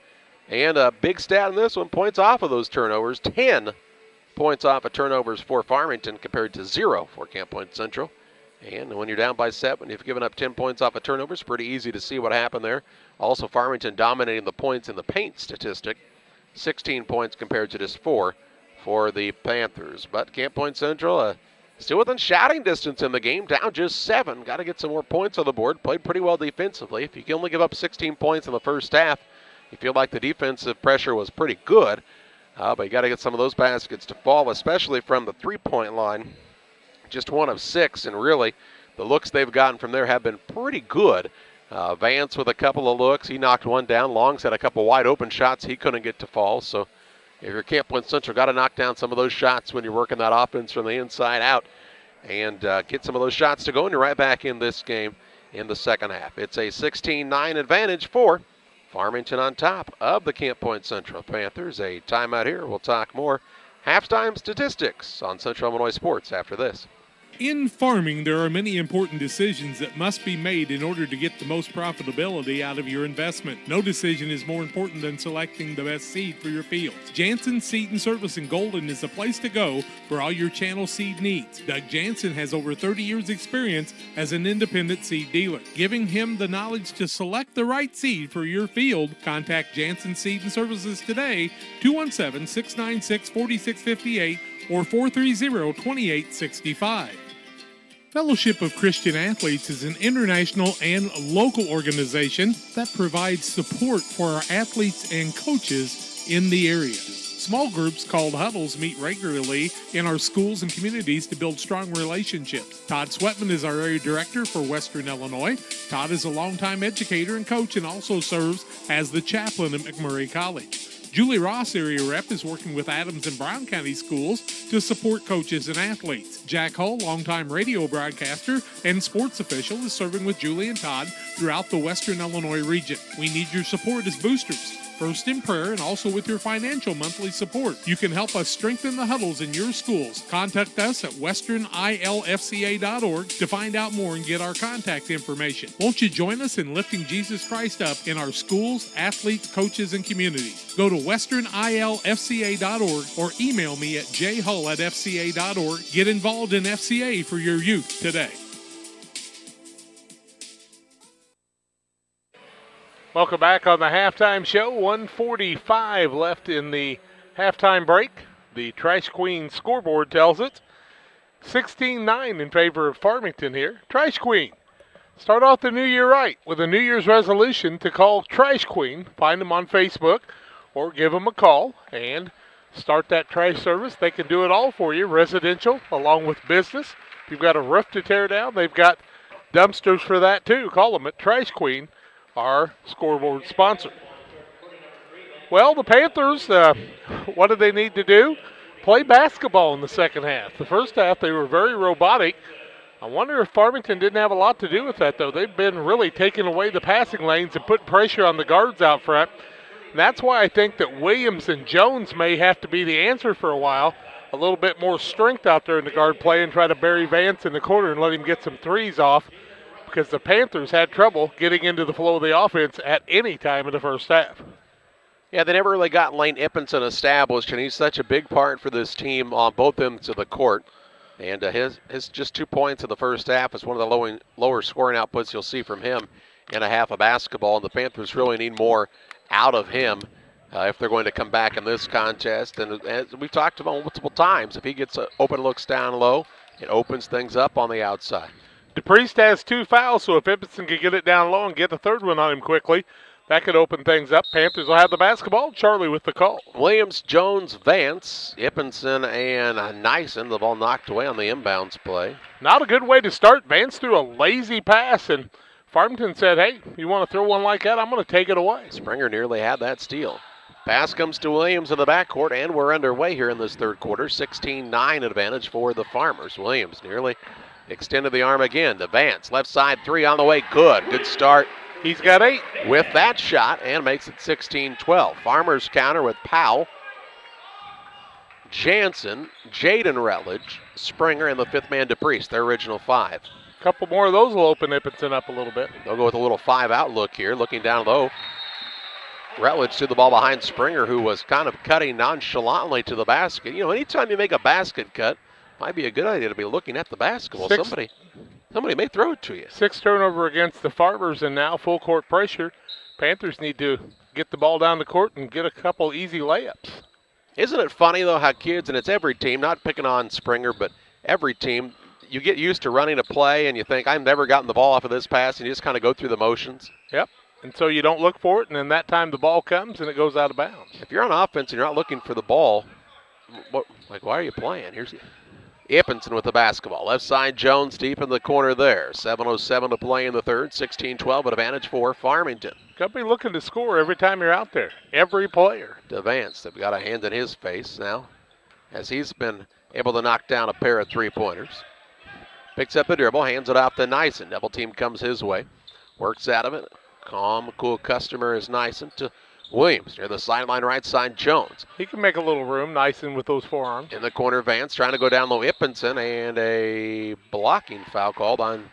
And a big stat in this one, points off of those turnovers. 10 points off of turnovers for Farmington compared to 0 for Camp Point Central. And when you're down by 7, you've given up 10 points off of turnovers. Pretty easy to see what happened there. Also, Farmington dominating the points in the paint statistic. 16 points compared to just 4 for the Panthers. But Camp Point Central still within shouting distance in the game, down just 7. Got to get some more points on the board. Played pretty well defensively. If you can only give up 16 points in the first half, you feel like the defensive pressure was pretty good. But you got to get some of those baskets to fall, especially from the three-point line. Just 1 of 6, and really the looks they've gotten from there have been pretty good. Vance with a couple of looks. He knocked one down. Long's had a couple wide open shots he couldn't get to fall. So if you're Camp Point Central, got to knock down some of those shots when you're working that offense from the inside out and get some of those shots to go, and you're right back in this game in the second half. It's a 16-9 advantage for Farmington on top of the Camp Point Central Panthers. A timeout here. We'll talk more halftime statistics on Central Illinois Sports after this. In farming, there are many important decisions that must be made in order to get the most profitability out of your investment. No decision is more important than selecting the best seed for your fields. Jansen Seed and Service in Golden is the place to go for all your channel seed needs. Doug Jansen has over 30 years experience as an independent seed dealer. Giving him the knowledge to select the right seed for your field, contact Jansen Seed and Services today, 217-696-4658 or 430-2865. Fellowship of Christian Athletes is an international and local organization that provides support for our athletes and coaches in the area. Small groups called huddles meet regularly in our schools and communities to build strong relationships. Todd Sweatman is our area director for Western Illinois. Todd is a longtime educator and coach and also serves as the chaplain at McMurray College. Julie Ross, area rep, is working with Adams and Brown County schools to support coaches and athletes. Jack Hull, longtime radio broadcaster and sports official, is serving with Julie and Todd throughout the Western Illinois region. We need your support as boosters, first in prayer and also with your financial monthly support. You can help us strengthen the huddles in your schools. Contact us at westernilfca.org to find out more and get our contact information. Won't you join us in lifting Jesus Christ up in our schools, athletes, coaches, and communities? Go to westernilfca.org or email me at jhull@fca.org. Get involved in FCA for your youth today. Welcome back on the halftime show. 1:45 left in the halftime break. The Trash Queen scoreboard tells it 16-9 in favor of Farmington here. Trash Queen, start off the new year right with a New Year's resolution to call Trash Queen. Find them on Facebook or give them a call and start that trash service. They can do it all for you, residential along with business. If you've got a roof to tear down, they've got dumpsters for that too. Call them at Trash Queen, our scoreboard sponsor. Well, the Panthers, what do they need to do? Play basketball in the second half. The first half, they were very robotic. I wonder if Farmington didn't have a lot to do with that, though. They've been really taking away the passing lanes and putting pressure on the guards out front. And that's why I think that Williams and Jones may have to be the answer for a while. A little bit more strength out there in the guard play and try to bury Vance in the corner and let him get some threes off, because the Panthers had trouble getting into the flow of the offense at any time in the first half. Yeah, they never really got Lane Ippinson established, and he's such a big part for this team on both ends of the court. And his just 2 points in the first half is one of the lower scoring outputs you'll see from him in a half of basketball, and the Panthers really need more out of him if they're going to come back in this contest. And as we've talked about multiple times, if he gets open looks down low, it opens things up on the outside. DePriest has 2 fouls, so if Ippinson can get it down low and get the third one on him quickly, that could open things up. Panthers will have the basketball. Charlie with the call. Williams, Jones, Vance, Ippinson, and Nyson. The ball knocked away on the inbounds play. Not a good way to start. Vance threw a lazy pass, and Farmington said, hey, you want to throw one like that? I'm going to take it away. Springer nearly had that steal. Pass comes to Williams in the backcourt, and we're underway here in this third quarter. 16-9 advantage for the Farmers. Williams nearly extended the arm again to Vance. Left side three on the way. Good start. He's got 8 with that shot and makes it 16-12. Farmers counter with Powell, Jansen, Jaden Rutledge, Springer, and the fifth man DePriest, their original 5. A couple more of those will open Ippinson up a little bit. They'll go with a little 5-out look here, looking down low. Rutledge threw the ball behind Springer, who was kind of cutting nonchalantly to the basket. You know, anytime you make a basket cut, might be a good idea to be looking at the basketball. Somebody may throw it to you. 6 turnover against the Farmers, and now full court pressure. Panthers need to get the ball down the court and get a couple easy layups. Isn't it funny, though, how kids, and it's every team, not picking on Springer, but every team, you get used to running a play and you think, I've never gotten the ball off of this pass, and you just kind of go through the motions. Yep. And so you don't look for it, and then that time the ball comes and it goes out of bounds. If you're on offense and you're not looking for the ball, why are you playing? Here's Ippinson with the basketball. Left side, Jones deep in the corner there. 7:07 to play in the third. 16-12 at advantage for Farmington. Got to be looking to score every time you're out there. Every player. To Vance, they've got a hand in his face now, as he's been able to knock down a pair of three-pointers. Picks up the dribble, hands it off to Nyson. Double team comes his way. Works out of it. Calm, cool customer is Nyson to Williams. Near the sideline right side, Jones. He can make a little room, Nyson with those forearms. In the corner, Vance trying to go down low. Ippinson, and a blocking foul called on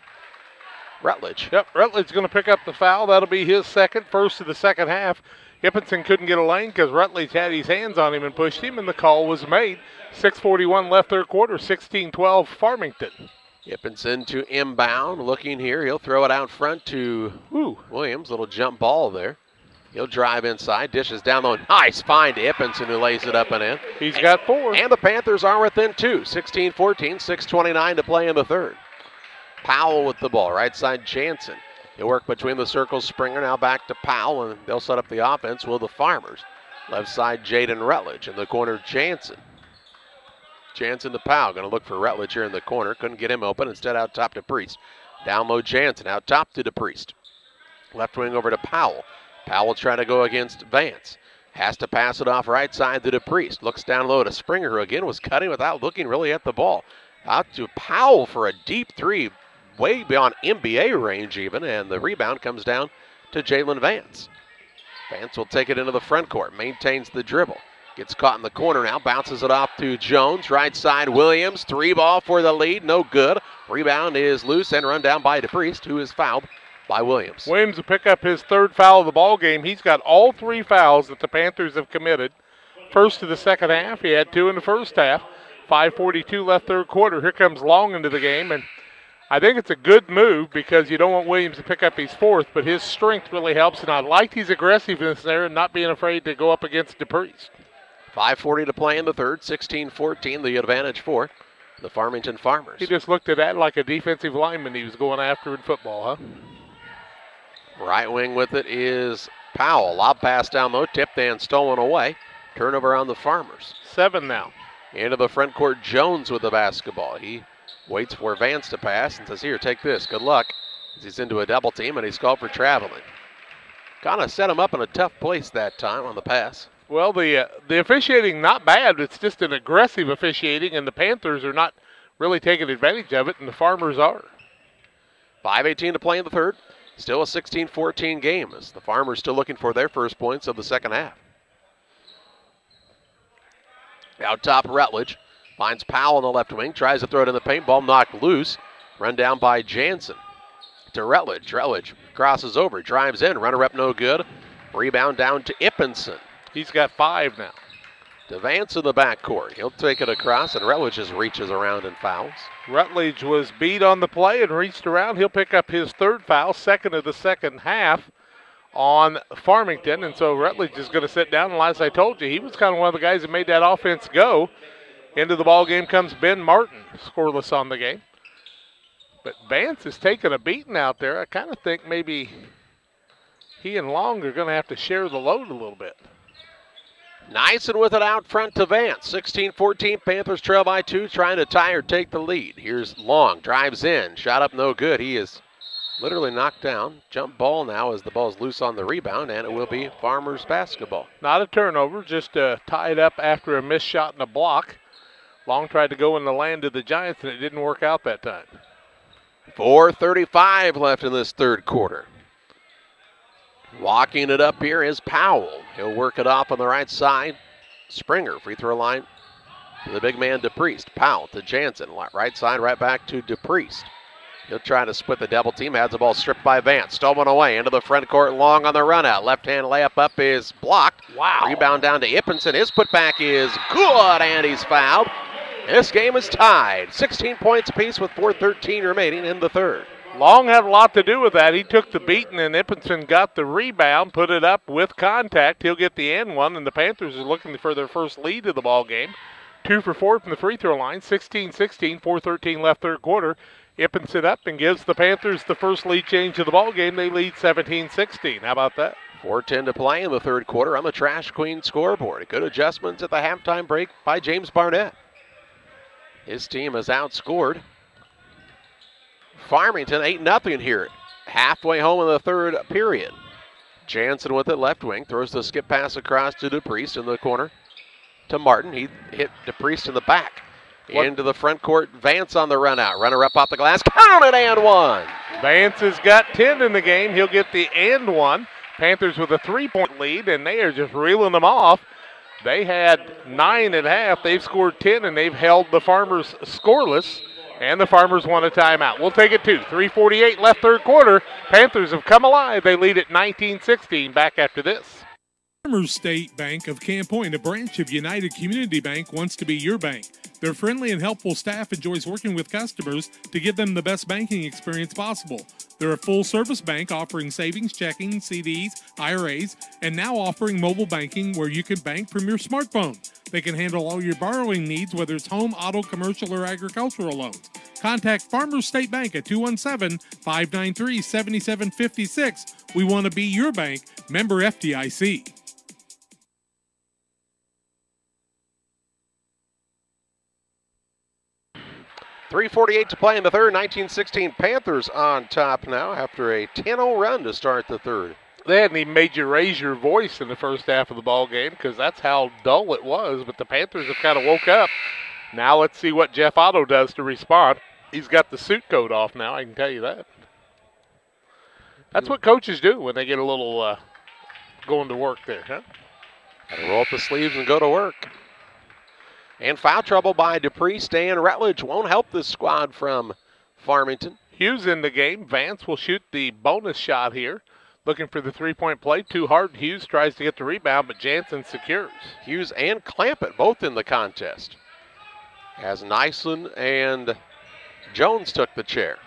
Rutledge. Yep, Rutledge going to pick up the foul. That'll be his second, first of the second half. Ippinson couldn't get a lane because Rutledge had his hands on him and pushed him, and the call was made. 6:41 left third quarter, 16-12 Farmington. Ippinson to inbound, looking here. He'll throw it out front to Williams. Little jump ball there. He'll drive inside, dishes down low. Nice find to Ippinson, who lays it up and in. He's got 4. And the Panthers are within 2. 16-14, 6:29 to play in the third. Powell with the ball, right side Jansen. He'll work between the circles. Springer now back to Powell, and they'll set up the offense with the Farmers. Left side Jaden Rutledge. In the corner, Jansen. Jansen to Powell, going to look for Rutledge here in the corner. Couldn't get him open. Instead, out top to Priest. Down low, Jansen. Out top to DePriest. Left wing over to Powell. Powell trying to go against Vance. Has to pass it off right side to DePriest. Looks down low to Springer, who again was cutting without looking really at the ball. Out to Powell for a deep three, way beyond NBA range even, and the rebound comes down to Jalen Vance. Vance will take it into the front court, maintains the dribble. Gets caught in the corner now, bounces it off to Jones. Right side, Williams. 3 ball for the lead, no good. Rebound is loose and run down by DePriest, who is fouled by Williams. Williams will pick up his 3rd foul of the ball game. He's got all 3 fouls that the Panthers have committed. First of the second half, he had 2 in the first half. 5:42 left third quarter. Here comes Long into the game, and I think it's a good move because you don't want Williams to pick up his 4th, but his strength really helps, and I liked his aggressiveness there and not being afraid to go up against DePriest. 5:40 to play in the third, 16-14, the advantage for the Farmington Farmers. He just looked at that like a defensive lineman he was going after in football, huh? Right wing with it is Powell. Lob pass down low, tipped and stolen away. Turnover on the Farmers. 7 now. Into the front court, Jones with the basketball. He waits for Vance to pass and says, here, take this, good luck. As he's into a double team and he's called for traveling. Kind of set him up in a tough place that time on the pass. Well, the officiating not bad. It's just an aggressive officiating, and the Panthers are not really taking advantage of it, and the Farmers are. 5:18 to play in the third. Still a 16-14 game as the Farmers still looking for their first points of the second half. Out top, Rutledge finds Powell on the left wing, tries to throw it in the paint, ball knocked loose. Run down by Jansen to Rutledge. Rutledge crosses over, drives in, runner up no good. Rebound down to Ippinson. He's got 5 now. To Vance in the backcourt. He'll take it across, and Rutledge just reaches around and fouls. Rutledge was beat on the play and reached around. He'll pick up his 3rd foul, 2nd of the second half on Farmington. And so Rutledge is going to sit down. And as I told you, he was kind of one of the guys that made that offense go. Into the ball game comes Ben Martin, scoreless on the game. But Vance is taking a beating out there. I kind of think maybe he and Long are going to have to share the load a little bit. Nyson with it out front to Vance. 16-14, Panthers trail by 2, trying to tie or take the lead. Here's Long, drives in, shot up no good. He is literally knocked down. Jump ball now as the ball's loose on the rebound, and it will be Farmers basketball. Not a turnover, just tied up after a missed shot and a block. Long tried to go in the land of the Giants, and it didn't work out that time. 4:35 left in this third quarter. Walking it up here is Powell. He'll work it off on the right side. Springer, free throw line to the big man DePriest. Powell to Jansen, right side, right back to DePriest. He'll try to split the double team. Has the ball stripped by Vance. Stolen away into the front court. Long on the run out. Left-hand layup up is blocked. Wow. Rebound down to Ippenson. His putback is good, and he's fouled. This game is tied. 16 points apiece with 4:13 remaining in the third. Long had a lot to do with that. He took the beating, and Ippenson got the rebound, put it up with contact. He'll get the and one, and the Panthers are looking for their first lead of the ball game. 2 for 4 from the free throw line. 16-16, 4:13 left third quarter. Ippenson up and gives the Panthers the first lead change of the ball game. They lead 17-16. How about that? 4:10 to play in the third quarter on the Trash Queen scoreboard. Good adjustments at the halftime break by James Barnett. His team has outscored Farmington 8-0 here. Halfway home in the third period. Jansen with it, left wing, throws the skip pass across to DePriest in the corner to Martin. He hit DePriest in the back. Into the front court, Vance on the run out. Runner up off the glass, counted and one. Vance has got 10 in the game. He'll get the and one. Panthers with a 3-point lead, and they are just reeling them off. They had 9 at half. They've scored 10, and they've held the Farmers scoreless, and the Farmers won a timeout. We'll take it too. 3:48 left third quarter. Panthers have come alive. They lead at 19-16. Back after this. Farmers State Bank of Camp Point, a branch of United Community Bank, wants to be your bank. Their friendly and helpful staff enjoys working with customers to give them the best banking experience possible. They're a full-service bank offering savings, checking, CDs, IRAs, and now offering mobile banking where you can bank from your smartphone. They can handle all your borrowing needs, whether it's home, auto, commercial, or agricultural loans. Contact Farmers State Bank at 217-593-7756. We want to be your bank. Member FDIC. .348 to play in the third. 19-16 Panthers on top now after a 10-0 run to start the third. They hadn't even made you raise your voice in the first half of the ball game because that's how dull it was, but the Panthers have kind of woke up. Now let's see what Jeff Otto does to respond. He's got the suit coat off now, I can tell you that. That's what coaches do when they get a little going to work there, huh? Gotta roll up the sleeves and go to work. And foul trouble by DePriest and Rutledge won't help this squad from Farmington. Hughes in the game. Vance will shoot the bonus shot here. Looking for the three-point play. Too hard. Hughes tries to get the rebound, but Jansen secures. Hughes and Clampett both in the contest. As Nyson and Jones took the chair.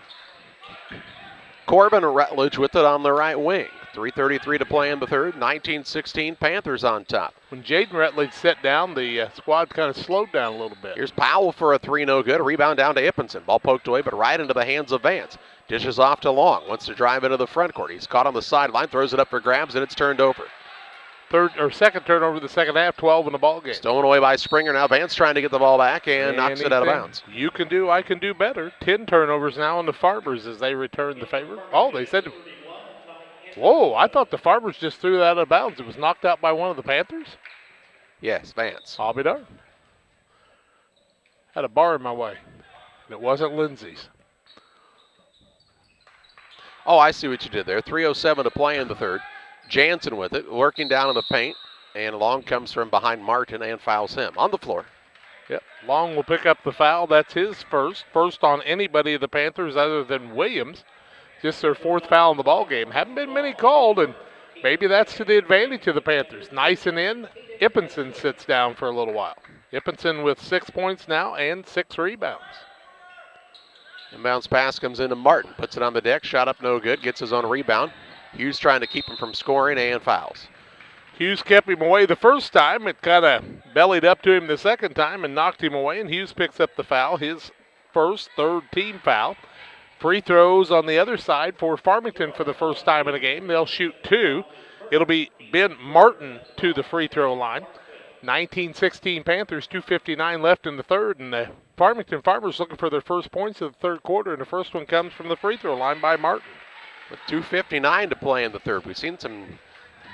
Corbin Rutledge with it on the right wing. 3:33 to play in the third. 19-16 Panthers on top. When Jaden Rutledge set down, the squad kind of slowed down a little bit. Here's Powell for a three, no good. Rebound down to Ippenson. Ball poked away, but right into the hands of Vance. Dishes off to Long. Wants to drive into the front court. He's caught on the sideline, throws it up for grabs, and it's turned over. Second turnover of the second half, 12 in the ball game. Stolen away by Springer. Now Vance trying to get the ball back and knocks it out of bounds. You can do, I can do better. 10 turnovers now on the Farmers as they return the favor. Oh, they said, whoa, I thought the Farmers just threw that out of bounds. It was knocked out by one of the Panthers? Yes, Vance. I'll be darned. Had a bar in my way, and it wasn't Lindsay's. Oh, I see what you did there. 3:07 to play in the third. Jansen with it, working down in the paint, and Long comes from behind Martin and fouls him on the floor. Yep, Long will pick up the foul. That's his first on anybody of the Panthers other than Williams. Just their fourth foul in the ball game. Haven't been many called, and maybe that's to the advantage of the Panthers. Nice and in. Ippenson sits down for a little while. Ippenson with 6 points now and 6 rebounds. Inbounds pass comes into Martin. Puts it on the deck. Shot up no good. Gets his own rebound. Hughes trying to keep him from scoring and fouls. Hughes kept him away the first time. It kind of bellied up to him the second time and knocked him away, and Hughes picks up the foul, his third team foul. Free throws on the other side for Farmington for the first time in a game. They'll shoot 2. It'll be Ben Martin to the free throw line. 19-16 Panthers, 2:59 left in the third, and the Farmington Farmers looking for their first points of the third quarter, and the first one comes from the free throw line by Martin. With 2:59 to play in the third. We've seen some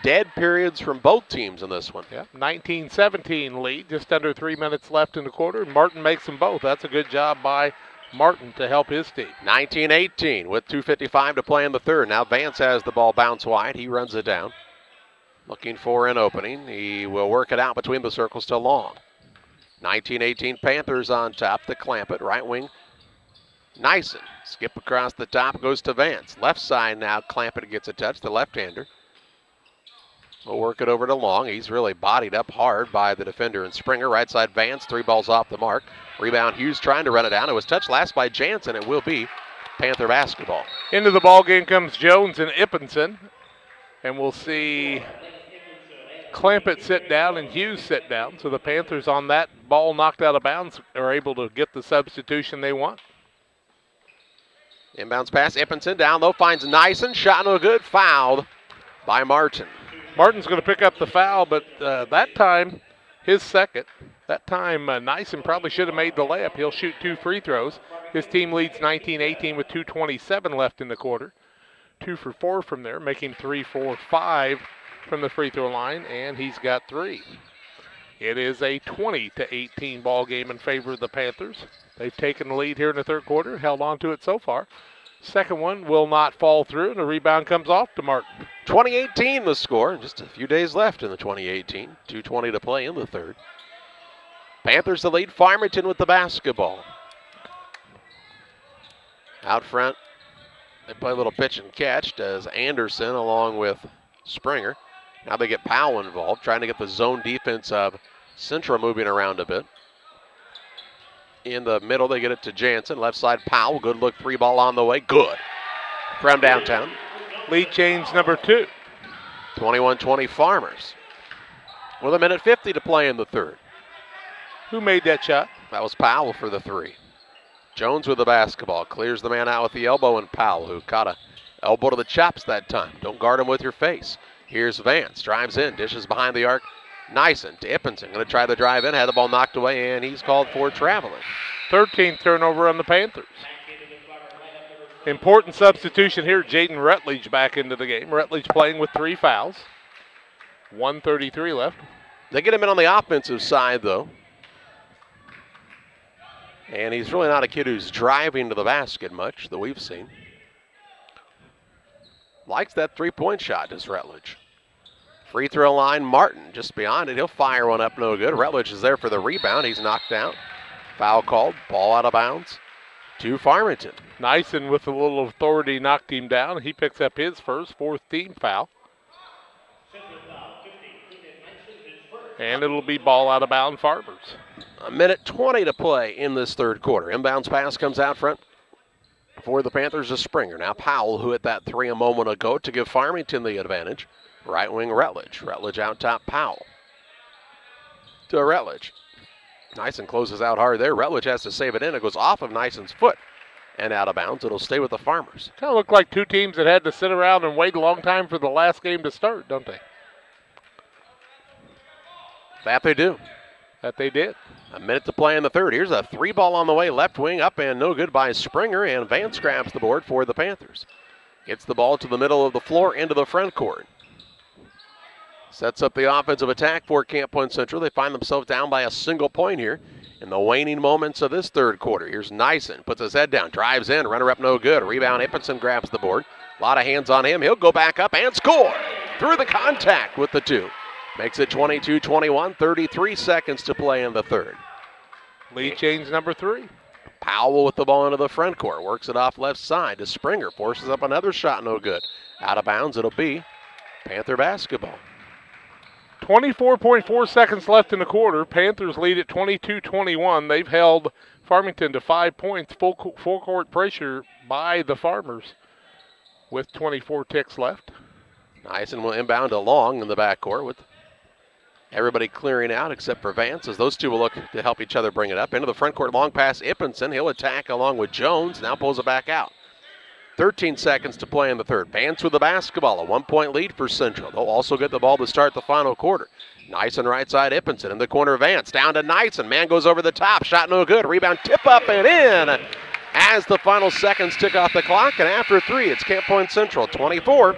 dead periods from both teams in this one. Yeah, 19-17 lead, just under 3 minutes left in the quarter, and Martin makes them both. That's a good job by Martin to help his team. 19-18 with 2:55 to play in the third. Now Vance has the ball bounce wide. He runs it down. Looking for an opening. He will work it out between the circles to Long. 19-18 Panthers on top to Clampett. Right wing Nyson, skip across the top, goes to Vance. Left side now, Clampett gets a touch, the left-hander. We'll work it over to Long. He's really bodied up hard by the defender and Springer. Right side Vance, 3 balls off the mark. Rebound Hughes trying to run it down. It was touched last by Jansen. It will be Panther basketball. Into the ball game comes Jones and Ippenson. And we'll see Clampett sit down and Hughes sit down. So the Panthers on that ball knocked out of bounds are able to get the substitution they want. Inbounds pass, Ippenson down low, finds Nyson. Shot no good, fouled by Martin. Martin's going to pick up the foul, but that time, his second. That time, Nyson probably should have made the layup. He'll shoot 2 free throws. His team leads 19-18 with 2:27 left in the quarter. 2 for 4 from there, making 3 for 5 from the free throw line, and he's got 3. It is a 20-18 ball game in favor of the Panthers. They've taken the lead here in the third quarter, held on to it so far. Second one will not fall through, and the rebound comes off to Martin. 20-18 the score. Just a few days left in the 2018. 2:20 to play in the third. Panthers the lead. Farmington with the basketball. Out front, they play a little pitch and catch. Does Anderson along with Springer. Now they get Powell involved, trying to get the zone defense of Central moving around a bit. In the middle, they get it to Jansen. Left side, Powell. Good look, 3 ball on the way. Good. From downtown. Lead change number 2. 21-20 Farmers. With 1:50 to play in the third. Who made that shot? That was Powell for the 3. Jones with the basketball. Clears the man out with the elbow, and Powell, who caught a elbow to the chops that time. Don't guard him with your face. Here's Vance. Drives in. Dishes behind the arc. Nyson to Ippenson. Going to try the drive in. Had the ball knocked away, and he's called for traveling. 13th turnover on the Panthers. Important substitution here. Jaden Rutledge back into the game. Rutledge playing with 3 fouls. 1:33 left. They get him in on the offensive side, though. And he's really not a kid who's driving to the basket much that we've seen. Likes that 3-point shot, does Rutledge. Free throw line, Martin just beyond it. He'll fire one up, no good. Rutledge is there for the rebound. He's knocked out. Foul called, ball out of bounds to Farmington. Nyson with a little authority knocked him down. He picks up his first, 4th team foul. And it'll be ball out of bounds, Farmers. 1:20 to play in this third quarter. Inbounds pass comes out front for the Panthers to Springer. Now Powell, who hit that 3 a moment ago to give Farmington the advantage. Right wing Rutledge. Rutledge out top Powell. To Rutledge. Nyson closes out hard there. Rutledge has to save it in. It goes off of Nyson's foot and out of bounds. It'll stay with the Farmers. Kind of look like 2 teams that had to sit around and wait a long time for the last game to start, don't they? That they do. That they did. 1 minute to play in the third. Here's a 3 ball on the way. Left wing up and no good by Springer, and Vance grabs the board for the Panthers. Gets the ball to the middle of the floor into the front court. Sets up the offensive attack for Camp Point Central. They find themselves down by a single point here in the waning moments of this third quarter. Here's Nyson, puts his head down, drives in, runner up no good. Rebound, Ippenson grabs the board. A lot of hands on him. He'll go back up and score through the contact with the 2. Makes it 22-21, 33 seconds to play in the third. Lead change number 3. Powell with the ball into the front court. Works it off left side to Springer. Forces up another shot, no good. Out of bounds, it'll be Panther basketball. 24.4 seconds left in the quarter. Panthers lead at 22-21. They've held Farmington to 5 points. Full court pressure by the Farmers with 24 ticks left. Nyson will inbound to Long in the backcourt with everybody clearing out except for Vance, as those 2 will look to help each other bring it up. Into the front court, long pass, Ippenson. He'll attack along with Jones. Now pulls it back out. 13 seconds to play in the third. Vance with the basketball. A 1-point lead for Central. They'll also get the ball to start the final quarter. Nyson right side, Ippenson in the corner. Vance down to Nyson. Man goes over the top. Shot no good. Rebound tip up and in as the final seconds tick off the clock. And after 3, it's Camp Point Central 24.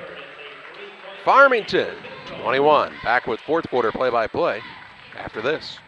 Farmington 21. Back with fourth quarter play-by-play after this.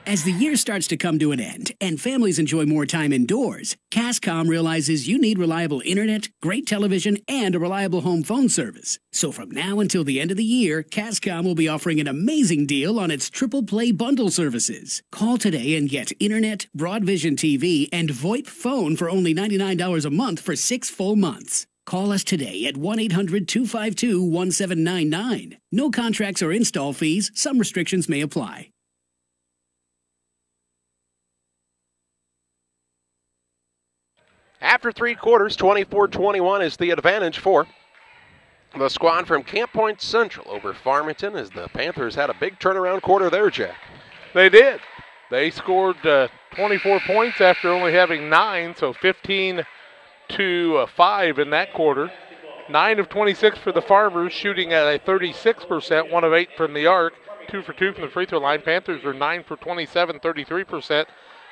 As the year starts to come to an end and families enjoy more time indoors, Cascom realizes you need reliable internet, great television, and a reliable home phone service. So from now until the end of the year, Cascom will be offering an amazing deal on its triple play bundle services. Call today and get internet, Broadvision TV, and VoIP phone for only $99 a month for 6 full months. Call us today at 1-800-252-1799. No contracts or install fees. Some restrictions may apply. After 3 quarters, 24-21 is the advantage for the squad from Camp Point Central over Farmington, as the Panthers had a big turnaround quarter there, Jack. They did. They scored 24 points after only having 9, so 15 to 5 in that quarter. 9 of 26 for the Farmers, shooting at a 36%, 1 of 8 from the arc, 2 for 2 from the free throw line. Panthers are 9 for 27, 33%.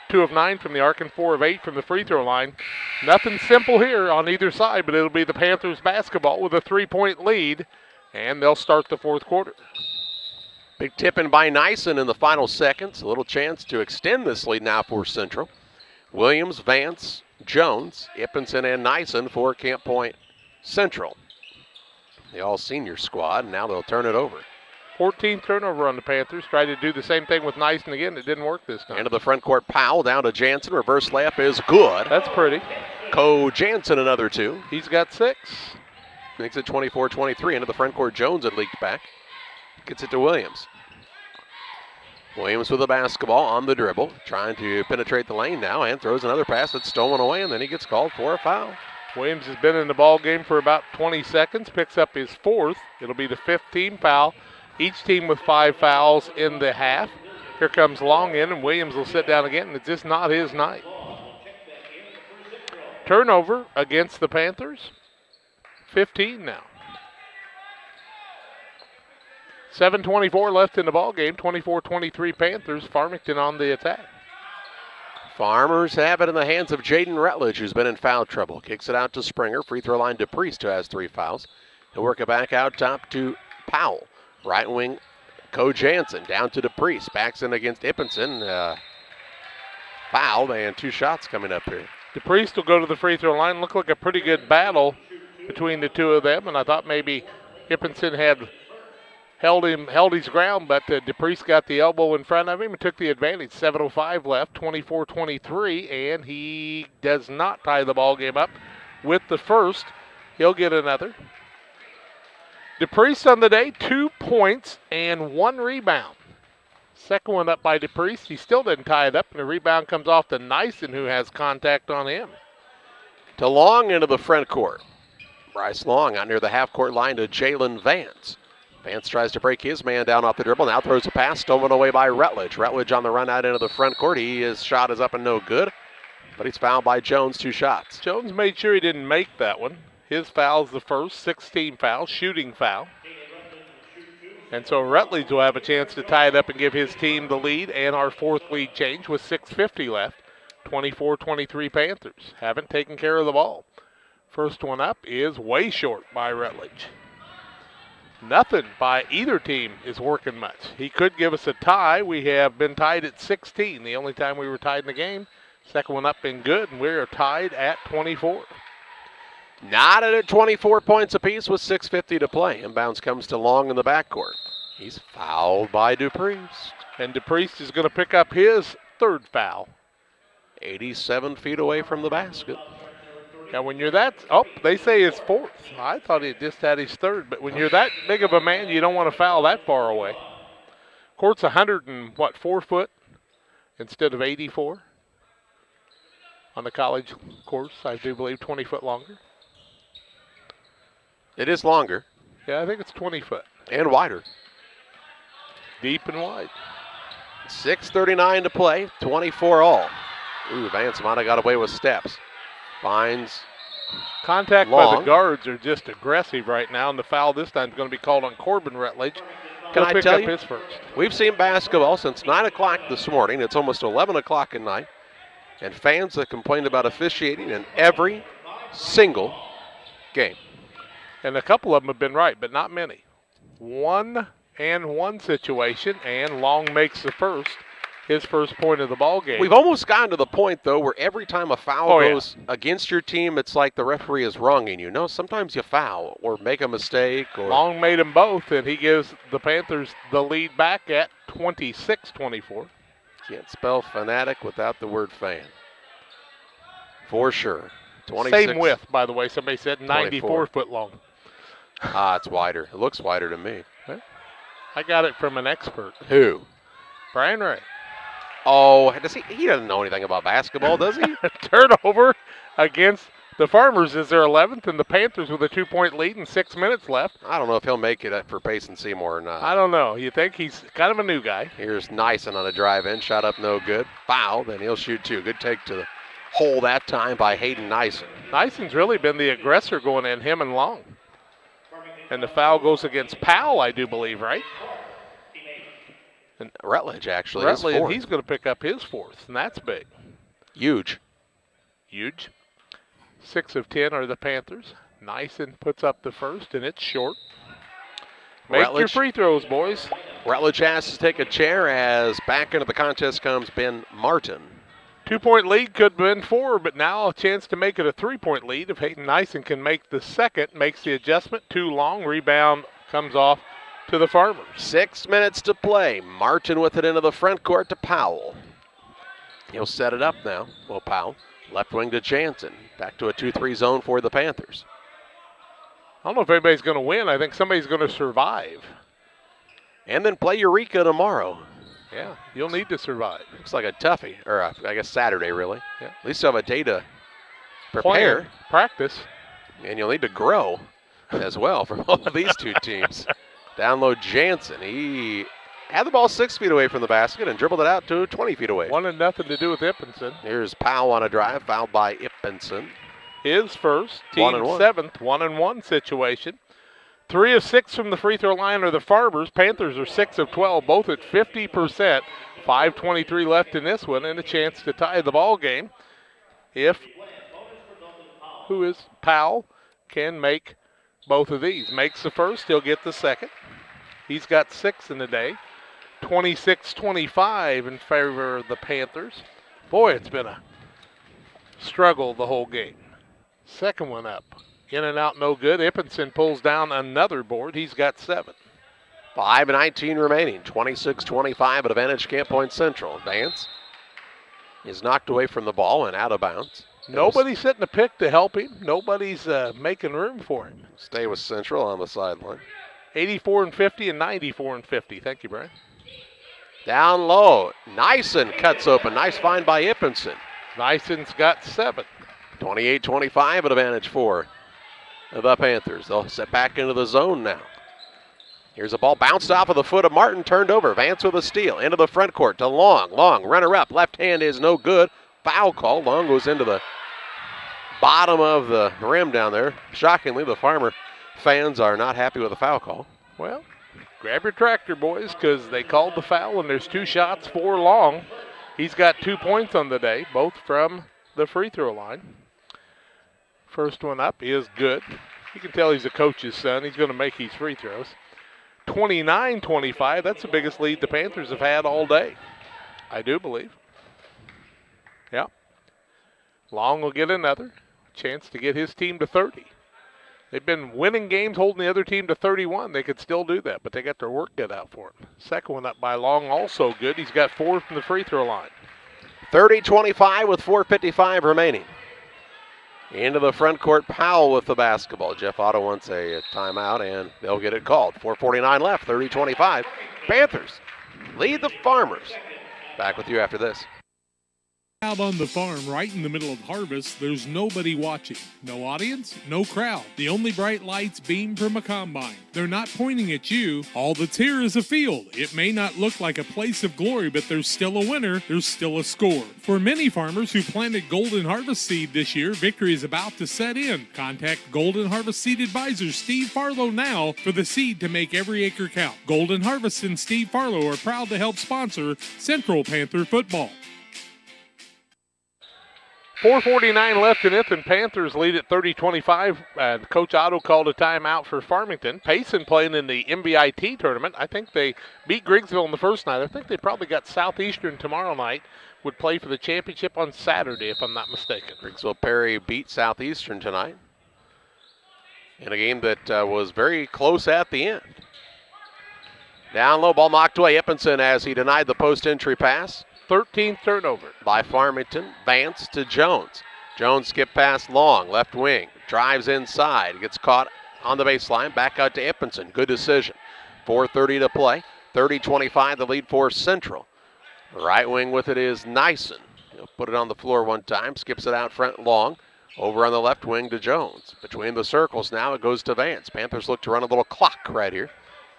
2 of 9 from the arc and 4 of 8 from the free throw line. Nothing simple here on either side, but it'll be the Panthers basketball with a 3-point lead, and they'll start the fourth quarter. Big tip in by Nyson in the final seconds. A little chance to extend this lead now for Central. Williams, Vance, Jones, Ippinson, and Nyson for Camp Point Central. The all-senior squad, and now they'll turn it over. 14th turnover on the Panthers. Tried to do the same thing with Nyson again. It didn't work this time. Into the front court, Powell down to Jansen. Reverse layup is good. That's pretty. Jansen another 2. He's got 6. Makes it 24-23. Into the front court, Jones had leaked back. Gets it to Williams. Williams with the basketball on the dribble. Trying to penetrate the lane now and throws another pass that's stolen away, and then he gets called for a foul. Williams has been in the ball game for about 20 seconds. Picks up his 4th. It'll be the 5th team foul. Each team with 5 fouls in the half. Here comes Long in, and Williams will sit down again, and it's just not his night. Turnover against the Panthers. 15 now. 7:24 left in the ball game. 24-23 Panthers. Farmington on the attack. Farmers have it in the hands of Jaden Rutledge, who's been in foul trouble. Kicks it out to Springer. Free throw line to Priest, who has 3 fouls. He'll work it back out top to Powell. Right wing, Jansen down to DePriest. Backs in against Ippinson. Fouled, and 2 shots coming up here. DePriest will go to the free throw line. Looked like a pretty good battle between the two of them, and I thought maybe Ippinson had held his ground, but DePriest got the elbow in front of him and took the advantage. 7:05 left, 24-23, and he does not tie the ball game up with the first. He'll get another. DePriest on the day, 2 points and 1 rebound. Second one up by DePriest. He still didn't tie it up, and the rebound comes off to Nyson, who has contact on him. To Long into the front court. Bryce Long out near the half-court line to Jalen Vance. Vance tries to break his man down off the dribble. Now throws a pass, stolen away by Rutledge. Rutledge on the run out into the front court. His shot is up and no good, but he's fouled by Jones. 2 shots. Jones made sure he didn't make that one. His foul's the first, 16 foul, shooting foul. And so Rutledge will have a chance to tie it up and give his team the lead and our 4th lead change with 6:50 left. 24-23 Panthers. Haven't taken care of the ball. First one up is way short by Rutledge. Nothing by either team is working much. He could give us a tie. We have been tied at 16, the only time we were tied in the game. Second one up been good, and we are tied at 24. Knotted at 24 points apiece with 6:50 to play. Inbounds comes to Long in the backcourt. He's fouled by DePriest. And DePriest is going to pick up his 3rd foul. 87 feet away from the basket. Now when you're that, they say his 4th. I thought he just had his 3rd, but when you're that big of a man, you don't want to foul that far away. Court's 4 foot instead of 84. On the college course, I do believe 20 foot longer. It is longer. Yeah, I think it's 20 foot. And wider. Deep and wide. 6:39 to play, 24 all. Ooh, Vance might have got away with steps. Finds contact Long. by the guards are just aggressive right now, and the foul this time is going to be called on Corbin Rutledge. Can I tell you, his first. We've seen basketball since 9 o'clock this morning. It's almost 11 o'clock at night. And fans that complained about officiating in every single game. And a couple of them have been right, but not many. 1-and-1 situation, and Long makes the first. his first point of the ball game. We've almost gotten to the point, though, where every time a foul goes against your team, it's like the referee is wronging you. No, sometimes you foul or make a mistake. Long made them both, and he gives the Panthers the lead back at 26-24. Can't spell fanatic without the word fan. For sure. 26, same width, by the way. Somebody said 94 foot long. It's wider. It looks wider to me. I got it from an expert. Who? Brian Ray. Oh, he doesn't know anything about basketball, does he? Turnover against the Farmers is their 11th, and the Panthers with a 2-point lead and 6 minutes left. I don't know if he'll make it for Payson Seymour or not. I don't know. You think he's kind of a new guy. Here's Nyson on a drive-in. Shot up no good. Foul, then he'll shoot two. Good take to the hole that time by Hayden Nyson. Nyson's really been the aggressor going in, him and Long. And the foul goes against Powell, I do believe, right? And Rutledge, actually. Rutledge, and he's going to pick up his fourth, and that's big. Huge. 6 of 10 are the Panthers. Nyson puts up the first, and it's short. Make your free throws, boys. Rutledge has to take a chair as back into the contest comes Ben Martin. 2-point lead could have been 4, but now a chance to make it a 3-point lead. If Hayden Nyson can make the second, makes the adjustment. Too long. Rebound comes off to the Farmers. 6 minutes to play. Martin with it into the front court to Powell. He'll set it up now. Well, Powell. Left wing to Jansen. Back to a 2-3 zone for the Panthers. I don't know if anybody's going to win. I think somebody's going to survive. And then play Eureka tomorrow. Yeah, you'll need to survive. Looks like a toughie, or I guess Saturday, really. Yeah. At least you'll have a day to prepare. Practice. And you'll need to grow as well for both of these two teams. Down low, Jansen. He had the ball 6 feet away from the basket and dribbled it out to 20 feet away. 1-0 to do with Ippinson. Here's Powell on a drive, fouled by Ippinson. His first, team 7th, 1-1 situation. 3 of 6 from the free throw line are the Farmers. Panthers are 6 of 12, both at 50%. 5:23 left in this one, and a chance to tie the ball game if Powell can make both of these. Makes the first, he'll get the second. He's got 6 in the day. 26-25 in favor of the Panthers. Boy, it's been a struggle the whole game. Second one up. In and out, no good. Ippinson pulls down another board. He's got 7. 5:19 remaining. 26-25 at advantage Camp Point Central. Vance is knocked away from the ball and out of bounds. Nobody's hitting a pick to help him. Nobody's making room for him. Stay with Central on the sideline. 84-50 and 94-50. Thank you, Brian. Down low. Nyson cuts open. Nice find by Ippinson. Nyson's got 7. 28-25 at advantage for the Panthers. They'll set back into the zone now. Here's a ball bounced off of the foot of Martin, turned over. Vance with a steal. Into the front court to Long. Long, runner up. Left hand is no good. Foul call. Long goes into the bottom of the rim down there. Shockingly, the Farmer fans are not happy with the foul call. Well, grab your tractor, boys, because they called the foul, and there's 2 shots for Long. He's got 2 points on the day, both from the free throw line. First one up is good. You can tell he's a coach's son. He's going to make these free throws. 29-25, that's the biggest lead the Panthers have had all day, I do believe. Yeah. Long will get another chance to get his team to 30. They've been winning games, holding the other team to 31. They could still do that, but they got their work cut out for them. Second one up by Long, also good. He's got 4 from the free throw line. 30-25 with 4:55 remaining. Into the front court, Powell with the basketball. Jeff Otto wants a timeout, and they'll get it called. 4:49 left, 30-25. Panthers lead the Farmers. Back with you after this. Out on the farm, right in the middle of harvest, there's nobody watching. No audience, no crowd. The only bright lights beam from a combine. They're not pointing at you. All that's here is a field. It may not look like a place of glory, but there's still a winner. There's still a score. For many farmers who planted Golden Harvest seed this year, victory is about to set in. Contact Golden Harvest Seed Advisor Steve Farlow now for the seed to make every acre count. Golden Harvest and Steve Farlow are proud to help sponsor Central Panther football. 4:49 left in it, and Panthers lead at 30-25. Coach Otto called a timeout for Farmington. Payson playing in the MVIT tournament. I think they beat Griggsville in the first night. I think they probably got Southeastern tomorrow night. Would play for the championship on Saturday, if I'm not mistaken. Griggsville Perry beat Southeastern tonight in a game that was very close at the end. Down low, ball knocked away. Ippinson as he denied the post-entry pass. 13th turnover. By Farmington. Vance to Jones. Jones skip pass long, left wing. Drives inside. Gets caught on the baseline. Back out to Ippinson. Good decision. 4:30 to play. 30-25 the lead for Central. Right wing with it is Nyson. He'll put it on the floor one time. Skips it out front long. Over on the left wing to Jones. Between the circles now it goes to Vance. Panthers look to run a little clock right here.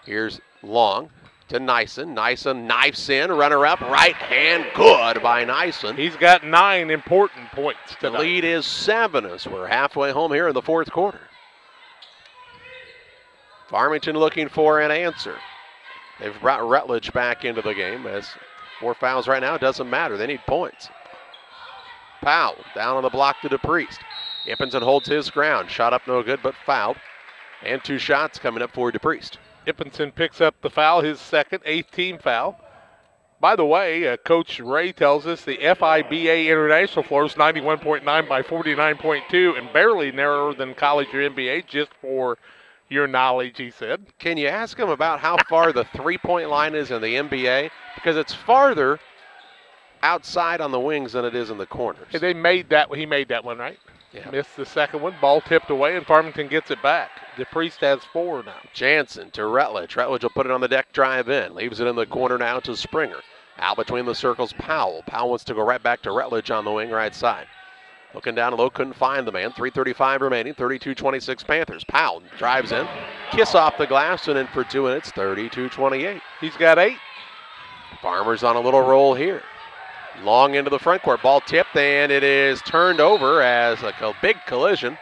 Here's Long to Nyson. Nyson knifes in, runner up, right hand, good by Nyson. He's got 9 important points tonight. The lead is 7 as we're halfway home here in the fourth quarter. Farmington looking for an answer. They've brought Rutledge back into the game as 4 fouls right now. It doesn't matter. They need points. Powell down on the block to DePriest. Ippinson holds his ground. Shot up no good, but fouled. And 2 shots coming up for DePriest. Ippinson picks up the foul, his second, 8th team foul. By the way, Coach Ray tells us the FIBA International floor is 91.9 by 49.2 and barely narrower than college or NBA, just for your knowledge, he said. Can you ask him about how far the three-point line is in the NBA? Because it's farther outside on the wings than it is in the corners. He made that one, right? Yeah. Missed the second one. Ball tipped away, and Farmington gets it back. DePriest has 4 now. Jansen to Rutledge. Rutledge will put it on the deck, drive in. Leaves it in the corner now to Springer. Out between the circles, Powell. Powell wants to go right back to Rutledge on the wing right side. Looking down low, couldn't find the man. 3:35 remaining, 32-26 Panthers. Powell drives in. Kiss off the glass and in for 2, and it's 32-28. He's got 8. Farmers on a little roll here. Long into the front court. Ball tipped, and it is turned over as a big collision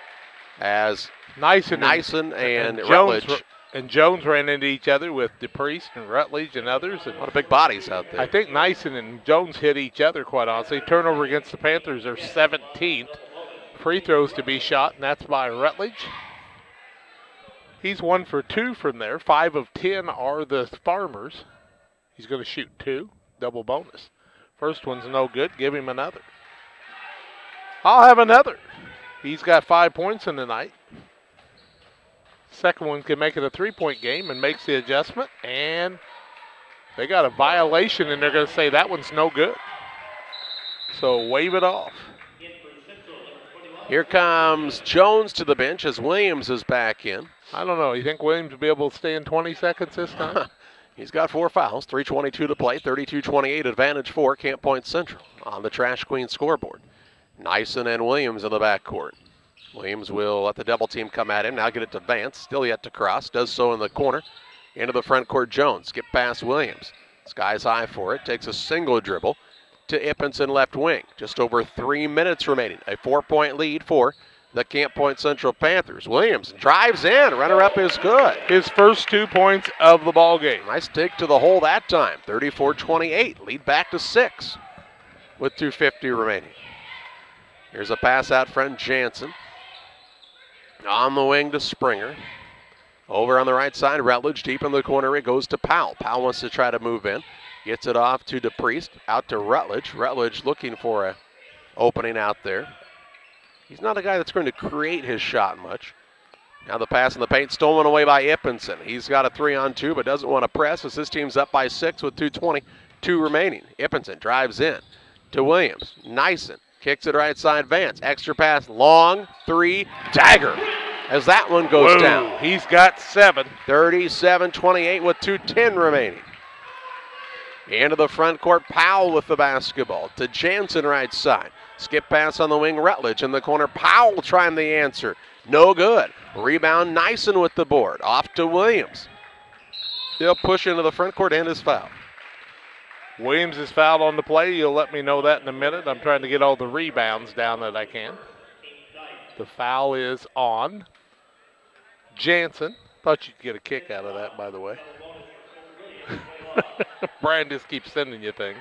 as Nyson and Rutledge. And Jones ran into each other with DePriest and Rutledge and others. And a lot of big bodies out there. I think Nyson and Jones hit each other, quite honestly. Turnover against the Panthers are 17th. Free throws to be shot, and that's by Rutledge. He's 1 for 2 from there. 5 of 10 are the Farmers. He's going to shoot 2, double bonus. First one's no good. Give him another. I'll have another. He's got 5 points in the night. Second one can make it a 3-point game and makes the adjustment. And they got a violation, and they're going to say that one's no good. So wave it off. Here comes Jones to the bench as Williams is back in. I don't know. You think Williams will be able to stay in 20 seconds this time? He's got 4 fouls, 3:22 to play, 32-28 advantage for Camp Point Central on the Trash Queen scoreboard. Nyson and Williams in the backcourt. Williams will let the double team come at him. Now get it to Vance, still yet to cross, does so in the corner. Into the front court, Jones, skip past Williams. Skies high for it, takes a single dribble to Ippinson left wing. Just over 3 minutes remaining, a 4-point lead for the Camp Point Central Panthers. Williams drives in. Runner-up is good. His first 2 points of the ball game. Nice dig to the hole that time. 34-28. Lead back to 6 with 2:50 remaining. Here's a pass out front, Jansen. On the wing to Springer. Over on the right side, Rutledge deep in the corner. It goes to Powell. Powell wants to try to move in. Gets it off to DePriest. Out to Rutledge. Rutledge looking for a opening out there. He's not a guy that's going to create his shot much. Now the pass in the paint stolen away by Ippinson. He's got a 3-on-2 but doesn't want to press as his team's up by 6 with 2:22 remaining. Ippinson drives in to Williams. Nyson kicks it right side. Vance. Extra pass. Long 3. Dagger as that one goes down. He's got 7. 37-28 with 2:10 remaining. Into the front court. Powell with the basketball to Jansen right side. Skip pass on the wing, Rutledge in the corner. Powell trying the answer. No good. Rebound, Nyson with the board. Off to Williams. He'll push into the front court and his foul. Williams is fouled on the play. You'll let me know that in a minute. I'm trying to get all the rebounds down that I can. The foul is on Jansen. Thought you'd get a kick out of that, by the way. Brian just keeps sending you things.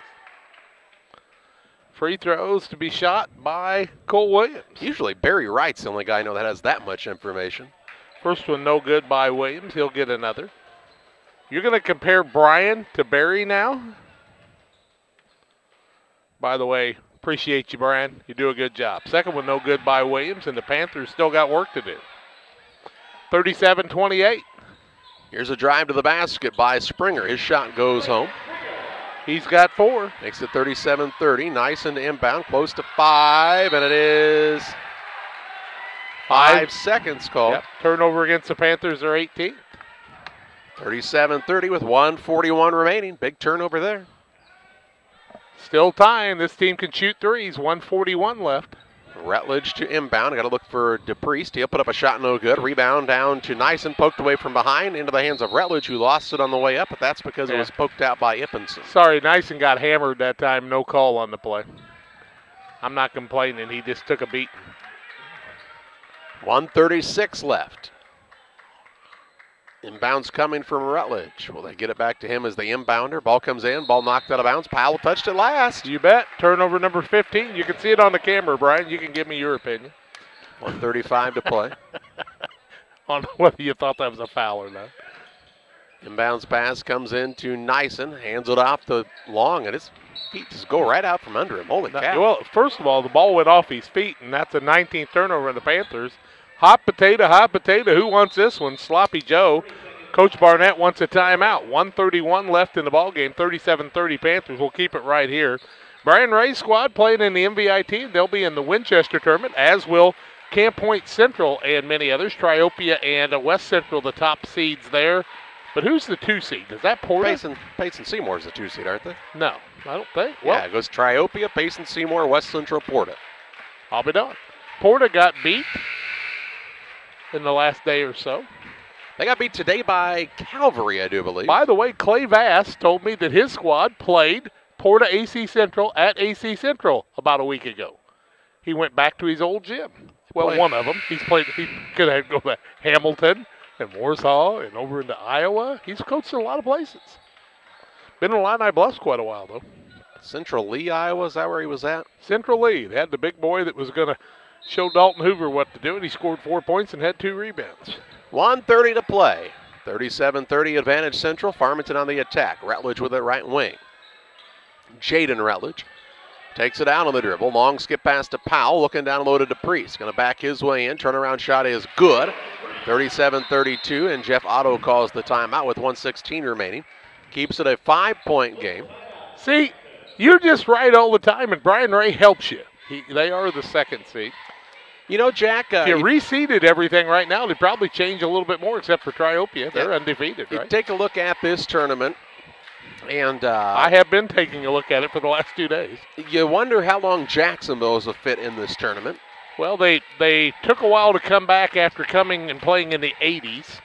Free throws to be shot by Cole Williams. Usually Barry Wright's the only guy I know that has that much information. First one no good by Williams. He'll get another. You're going to compare Brian to Barry now? By the way, appreciate you, Brian. You do a good job. Second one no good by Williams, and the Panthers still got work to do. 37-28. Here's a drive to the basket by Springer. His shot goes home. He's got 4. Makes it 37-30. Nice and inbound, close to 5, and it is 5 seconds called. Yep. Turnover against the Panthers are 18. 37-30 with 1:41 remaining. Big turnover there. Still tying. This team can shoot threes. 1:41 left. Rutledge to inbound. Got to look for DePriest. He'll put up a shot, no good. Rebound down to Nyson, poked away from behind into the hands of Rutledge, who lost it on the way up, but that's because it was poked out by Ippenson. Sorry, Nyson got hammered that time. No call on the play. I'm not complaining. He just took a beating. 1:36 left. Inbounds coming from Rutledge. Will they get it back to him as the inbounder? Ball comes in. Ball knocked out of bounds. Powell touched it last. You bet. Turnover number 15. You can see it on the camera, Brian. You can give me your opinion. 1:35 to play. On whether you thought that was a foul or not. Inbounds pass comes in to Nyson. Hands it off to Long, and his feet just go right out from under him. Holy cow. Well, first of all, the ball went off his feet, and that's a 19th turnover in the Panthers. Hot potato, hot potato. Who wants this one? Sloppy Joe. Coach Barnett wants a timeout. 1:31 left in the ballgame. 37-30 Panthers. We'll keep it right here. Brian Ray's squad playing in the MVI team. They'll be in the Winchester tournament, as will Camp Point Central and many others. Triopia and West Central, the top seeds there. But who's the 2 seed? Is that Porter? Payson Seymour's the 2 seed, aren't they? No, I don't think. Yeah, it goes Triopia, Payson Seymour, West Central, Porta. I'll be done. Porta got beat in the last day or so. They got beat today by Calvary, I do believe. By the way, Clay Vass told me that his squad played Porta AC Central at AC Central about a week ago. He went back to his old gym. Well, one of them. He could have go to Hamilton and Warsaw and over into Iowa. He's coached in a lot of places. Been in Illini Bluffs quite a while, though. Central Lee, Iowa, is that where he was at? Central Lee. They had the big boy that was going to show Dalton Hoover what to do, and he scored 4 points and had 2 rebounds. 1:30 to play. 37-30 advantage Central. Farmington on the attack. Rutledge with it right wing. Jaden Rutledge takes it out on the dribble. Long skip pass to Powell. Looking down low to DePriest. Going to back his way in. Turnaround shot is good. 37-32, and Jeff Otto calls the timeout with 1:16 remaining. Keeps it a 5-point game. See, you're just right all the time, and Brian Ray helps you. They are the 2nd seed. You know, Jack, if you reseeded everything right now, they'd probably change a little bit more, except for Triopia. They're undefeated, right? Take a look at this tournament, and I have been taking a look at it for the last 2 days. You wonder how long Jacksonville is a fit in this tournament. Well, they took a while to come back after coming and playing in the 80s.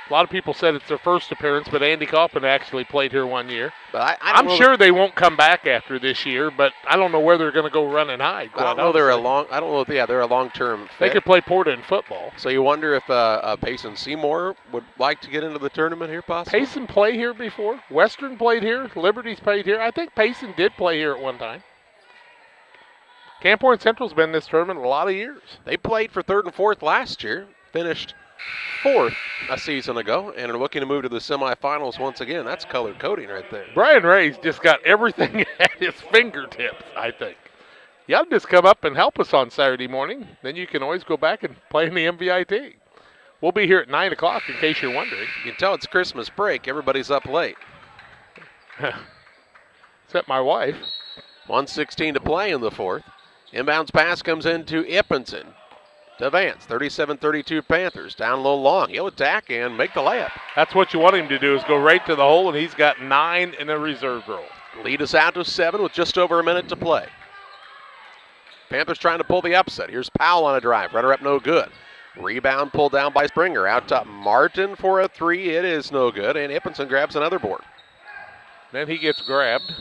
A lot of people said it's their first appearance, but Andy Kaufman actually played here 1 year. But I'm sure they won't come back after this year, but I don't know where they're going to go run and hide. I don't know they're a long-term fit. They could play Porta in football. So you wonder if Payson Seymour would like to get into the tournament here, possibly? Payson played here before. Western played here. Liberty's played here. I think Payson did play here at one time. Camp Point Central's been in this tournament a lot of years. They played for 3rd and 4th last year. Finished 4th a season ago, and are looking to move to the semifinals once again. That's colored coding right there. Brian Ray's just got everything at his fingertips, I think. You ought to just come up and help us on Saturday morning. Then you can always go back and play in the MVIT. We'll be here at 9 o'clock in case you're wondering. You can tell it's Christmas break. Everybody's up late. Except my wife. 1:16 to play in the 4th. Inbounds pass comes into Ippenson. To Vance, 37-32 Panthers. Down low Long. He'll attack and make the layup. That's what you want him to do, is go right to the hole, and he's got 9 in a reserve role. Lead us out to 7 with just over a minute to play. Panthers trying to pull the upset. Here's Powell on a drive. Runner up, no good. Rebound pulled down by Springer. Out top Martin for a 3. It is no good, and Ippenson grabs another board. Then he gets grabbed.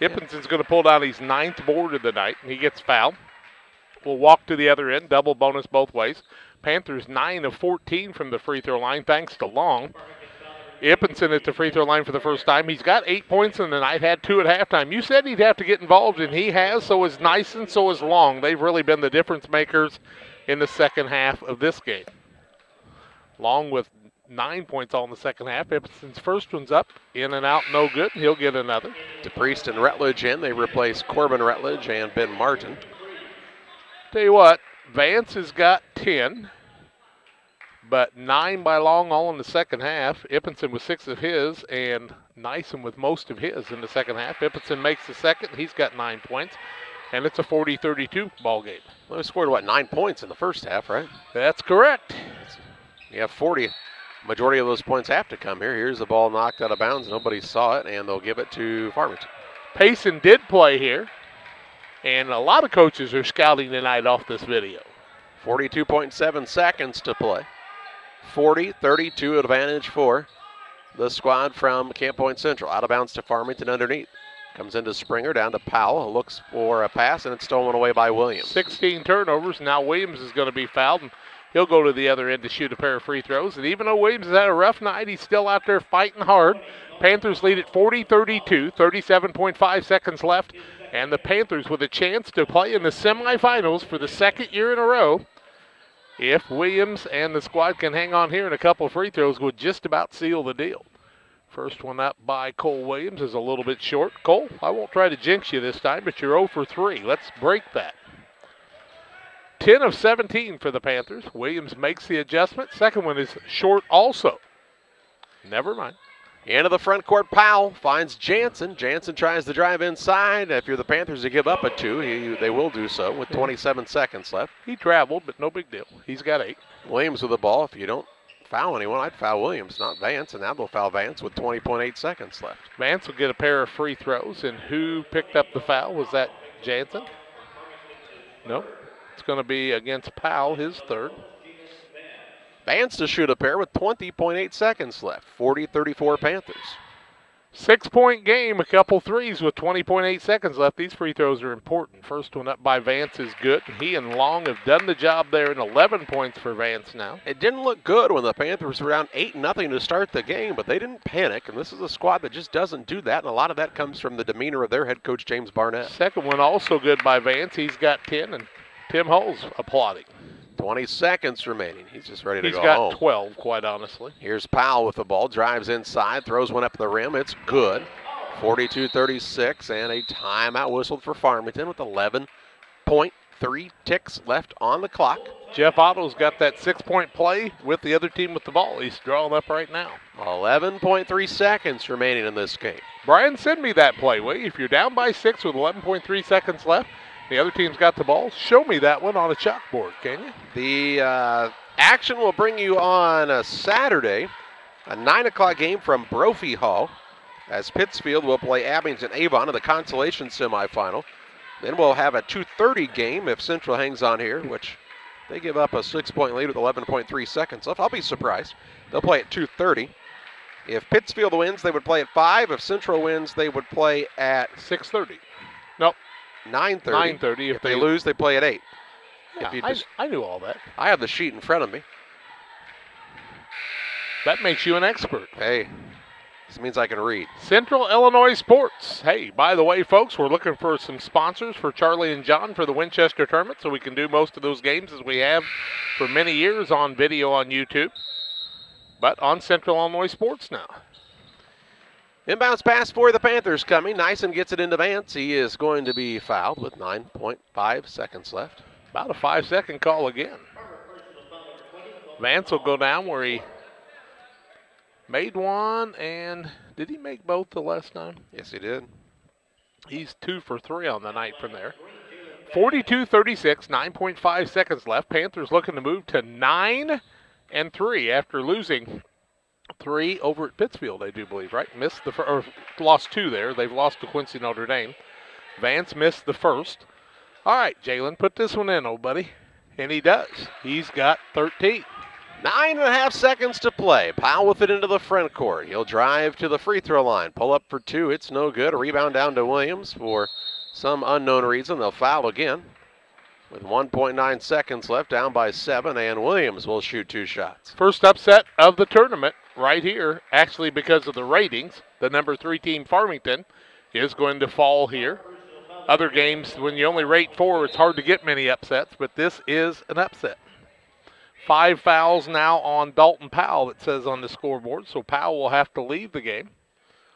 Ippenson's going to pull down his 9th board of the night, and he gets fouled. Will walk to the other end, double bonus both ways. Panthers 9 of 14 from the free throw line, thanks to Long. Ippenson at the free throw line for the first time. He's got 8 points in the night, had 2 at halftime. You said he'd have to get involved, and he has. So is Nyson, so is Long. They've really been the difference makers in the second half of this game. Long with 9 points all in the second half. Ippenson's first one's up, in and out, no good. He'll get another. DePriest and Rutledge in. They replace Corbin Rutledge and Ben Martin. Tell you what, Vance has got 10. But 9 by Long all in the second half. Ippenson with 6 of his, and Nyson with most of his in the second half. Ippenson makes the second. He's got 9 points, and it's a 40-32 ball game. Well, they scored, 9 points in the first half, right? That's correct. You have 40. Majority of those points have to come here. Here's the ball knocked out of bounds. Nobody saw it, and they'll give it to Farmington. Payson did play here, and a lot of coaches are scouting tonight off this video. 42.7 seconds to play. 40-32 advantage for the squad from Camp Point Central. Out of bounds to Farmington underneath. Comes into Springer, down to Powell. Looks for a pass, and it's stolen away by Williams. 16 turnovers. Now Williams is going to be fouled, and he'll go to the other end to shoot a pair of free throws. And even though Williams has had a rough night, he's still out there fighting hard. Panthers lead at 40-32, 37.5 seconds left. And the Panthers with a chance to play in the semifinals for the second year in a row. If Williams and the squad can hang on here, and a couple of free throws would just about seal the deal. First one up by Cole Williams is a little bit short. Cole, I won't try to jinx you this time, but you're 0 for 3. Let's break that. 10 of 17 for the Panthers. Williams makes the adjustment. Second one is short also. Never mind. Into the front court, Powell finds Jansen. Jansen tries to drive inside. If you're the Panthers to give up a 2, they will do so with 27 seconds left. He traveled, but no big deal. He's got 8. Williams with the ball. If you don't foul anyone, I'd foul Williams, not Vance, and now they'll foul Vance with 20.8 seconds left. Vance will get a pair of free throws, and who picked up the foul? Was that Jansen? No. It's going to be against Powell, his third. Vance to shoot a pair with 20.8 seconds left. 40-34 Panthers. 6-point game, a couple threes with 20.8 seconds left. These free throws are important. First one up by Vance is good. He and Long have done the job there, and 11 points for Vance now. It didn't look good when the Panthers were down 8-0 to start the game, but they didn't panic, and this is a squad that just doesn't do that, and a lot of that comes from the demeanor of their head coach, James Barnett. Second one also good by Vance. He's got 10, and Tim Hull's applauding. 20 seconds remaining. He's just ready to go home. He's got 12, quite honestly. Here's Powell with the ball. Drives inside. Throws one up the rim. It's good. 42-36. And a timeout whistled for Farmington with 11.3 ticks left on the clock. Jeff Otto's got that 6-point play with the other team with the ball. He's drawing up right now. 11.3 seconds remaining in this game. Brian, send me that play, will you? If you're down by 6 with 11.3 seconds left, the other team's got the ball, show me that one on a chalkboard, can you? The action will bring you on a Saturday, a 9 o'clock game from Brophy Hall, as Pittsfield will play Abington Avon in the consolation semifinal. Then we'll have a 2:30 game if Central hangs on here, which they give up a 6-point lead with 11.3 seconds left. I'll be surprised. They'll play at 2:30. If Pittsfield wins, they would play at 5. If Central wins, they would play at 6:30. Nope. 9:30. 9:30. If they lose, they play at 8. Yeah, I knew all that. I have the sheet in front of me. That makes you an expert. Hey, this means I can read. Central Illinois Sports. Hey, by the way, folks, we're looking for some sponsors for Charlie and John for the Winchester tournament, so we can do most of those games as we have for many years on video on YouTube, but on Central Illinois Sports now. Inbounds pass for the Panthers coming. Nyson gets it into Vance. He is going to be fouled with 9.5 seconds left. About a 5-second call again. Vance will go down where he made one, and did he make both the last time? Yes, he did. He's 2 for 3 on the night from there. 42-36, 9.5 seconds left. Panthers looking to move to 9-3 after losing 3 over at Pittsfield, I do believe, right? Lost 2 there. They've lost to Quincy Notre Dame. Vance missed the first. All right, Jalen, put this one in, old buddy. And he does. He's got 13. 9.5 seconds to play. Powell with it into the front court. He'll drive to the free throw line. Pull up for 2. It's no good. A rebound down to Williams for some unknown reason. They'll foul again with 1.9 seconds left, down by 7, and Williams will shoot 2 shots. First upset of the tournament right here, actually because of the ratings, the number 3 team Farmington is going to fall here. Other games, when you only rate 4, it's hard to get many upsets, but this is an upset. 5 fouls now on Dalton Powell, it says on the scoreboard, so Powell will have to leave the game.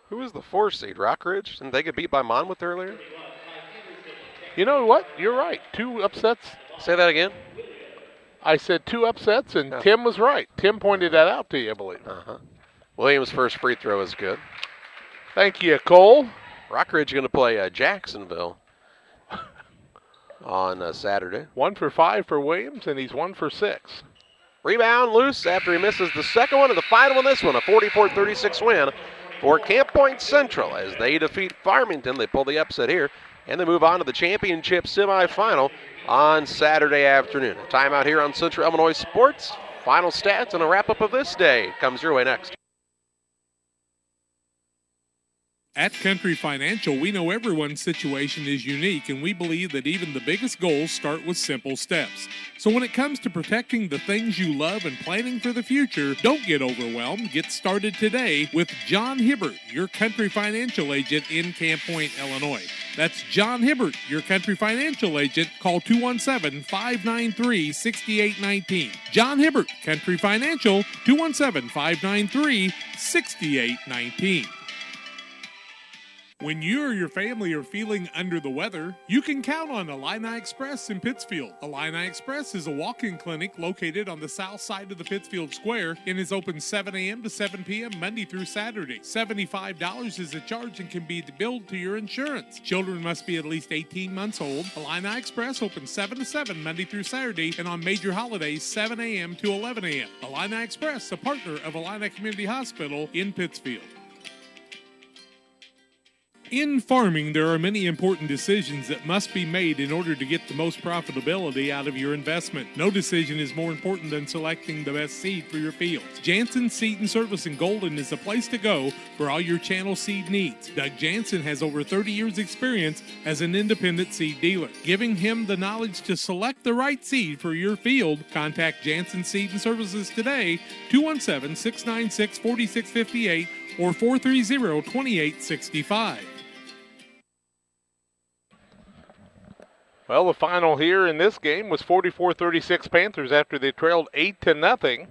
Who was the 4 seed? Rockridge? Didn't they get beat by Monmouth earlier? You know what? You're right. 2 upsets. Say that again. I said 2 upsets, and Tim was right. Tim pointed that out to you, I believe. Williams' first free throw is good. Thank you, Cole. Rockridge going to play Jacksonville on Saturday. 1 for 5 for Williams, and he's 1 for 6. Rebound loose after he misses the second one, and the final one, this one, a 44-36 win for Camp Point Central as they defeat Farmington. They pull the upset here, and they move on to the championship semifinal on Saturday afternoon. A timeout here on Central Illinois Sports. Final stats and a wrap-up of this day comes your way next. At Country Financial, we know everyone's situation is unique, and we believe that even the biggest goals start with simple steps. So when it comes to protecting the things you love and planning for the future, don't get overwhelmed. Get started today with John Hibbert, your Country Financial agent in Camp Point, Illinois. That's John Hibbert, your Country Financial agent. Call 217-593-6819. John Hibbert, Country Financial, 217-593-6819. When you or your family are feeling under the weather, you can count on Illini Express in Pittsfield. Illini Express is a walk-in clinic located on the south side of the Pittsfield Square and is open 7 a.m. to 7 p.m. Monday through Saturday. $75 is the charge and can be billed to your insurance. Children must be at least 18 months old. Illini Express opens 7 to 7 Monday through Saturday and on major holidays 7 a.m. to 11 a.m. Illini Express, a partner of Illini Community Hospital in Pittsfield. In farming, there are many important decisions that must be made in order to get the most profitability out of your investment. No decision is more important than selecting the best seed for your fields. Jansen Seed and Service in Golden is the place to go for all your channel seed needs. Doug Jansen has over 30 years experience as an independent seed dealer. Giving him the knowledge to select the right seed for your field, contact Jansen Seed and Services today, 217-696-4658 or 430-2865. Well, the final here in this game was 44-36 Panthers after they trailed 8-0.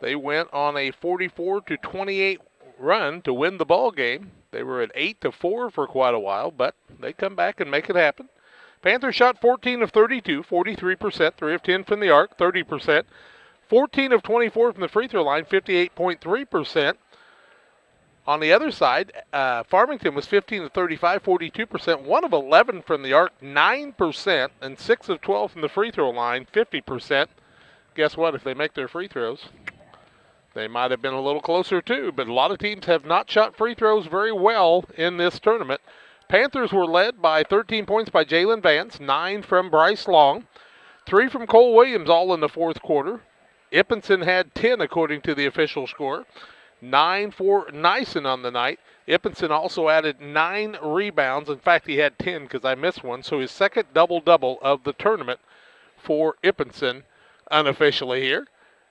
They went on a 44-28 run to win the ball game. They were at 8-4 for quite a while, but they come back and make it happen. Panthers shot 14 of 32, 43%, 3 of 10 from the arc, 30%, 14 of 24 from the free throw line, 58.3%. On the other side, Farmington was 15 of 35, 42%, 1 of 11 from the arc, 9%, and 6 of 12 from the free throw line, 50%. Guess what? If they make their free throws, they might have been a little closer too, but a lot of teams have not shot free throws very well in this tournament. Panthers were led by 13 points by Jalen Vance, 9 from Bryce Long, 3 from Cole Williams, all in the fourth quarter. Ippinson had 10 according to the official score. 9 for Nyson on the night. Ippinson also added 9 rebounds. In fact, he had 10 because I missed one. So his second double-double of the tournament for Ippinson unofficially here.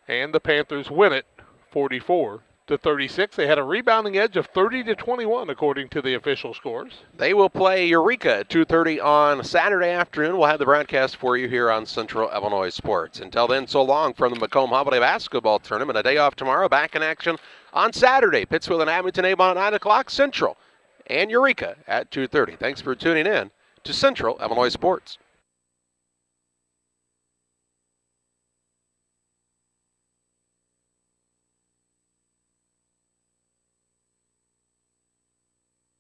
And the Panthers win it 44-36. They had a rebounding edge of 30-21 according to the official scores. They will play Eureka at 2:30 on Saturday afternoon. We'll have the broadcast for you here on Central Illinois Sports. Until then, so long from the Macomb Holiday Basketball Tournament. A day off tomorrow, back in action on Saturday. Pittsfield and Abington Avon at 9 o'clock Central, and Eureka at 2:30. Thanks for tuning in to Central Illinois Sports.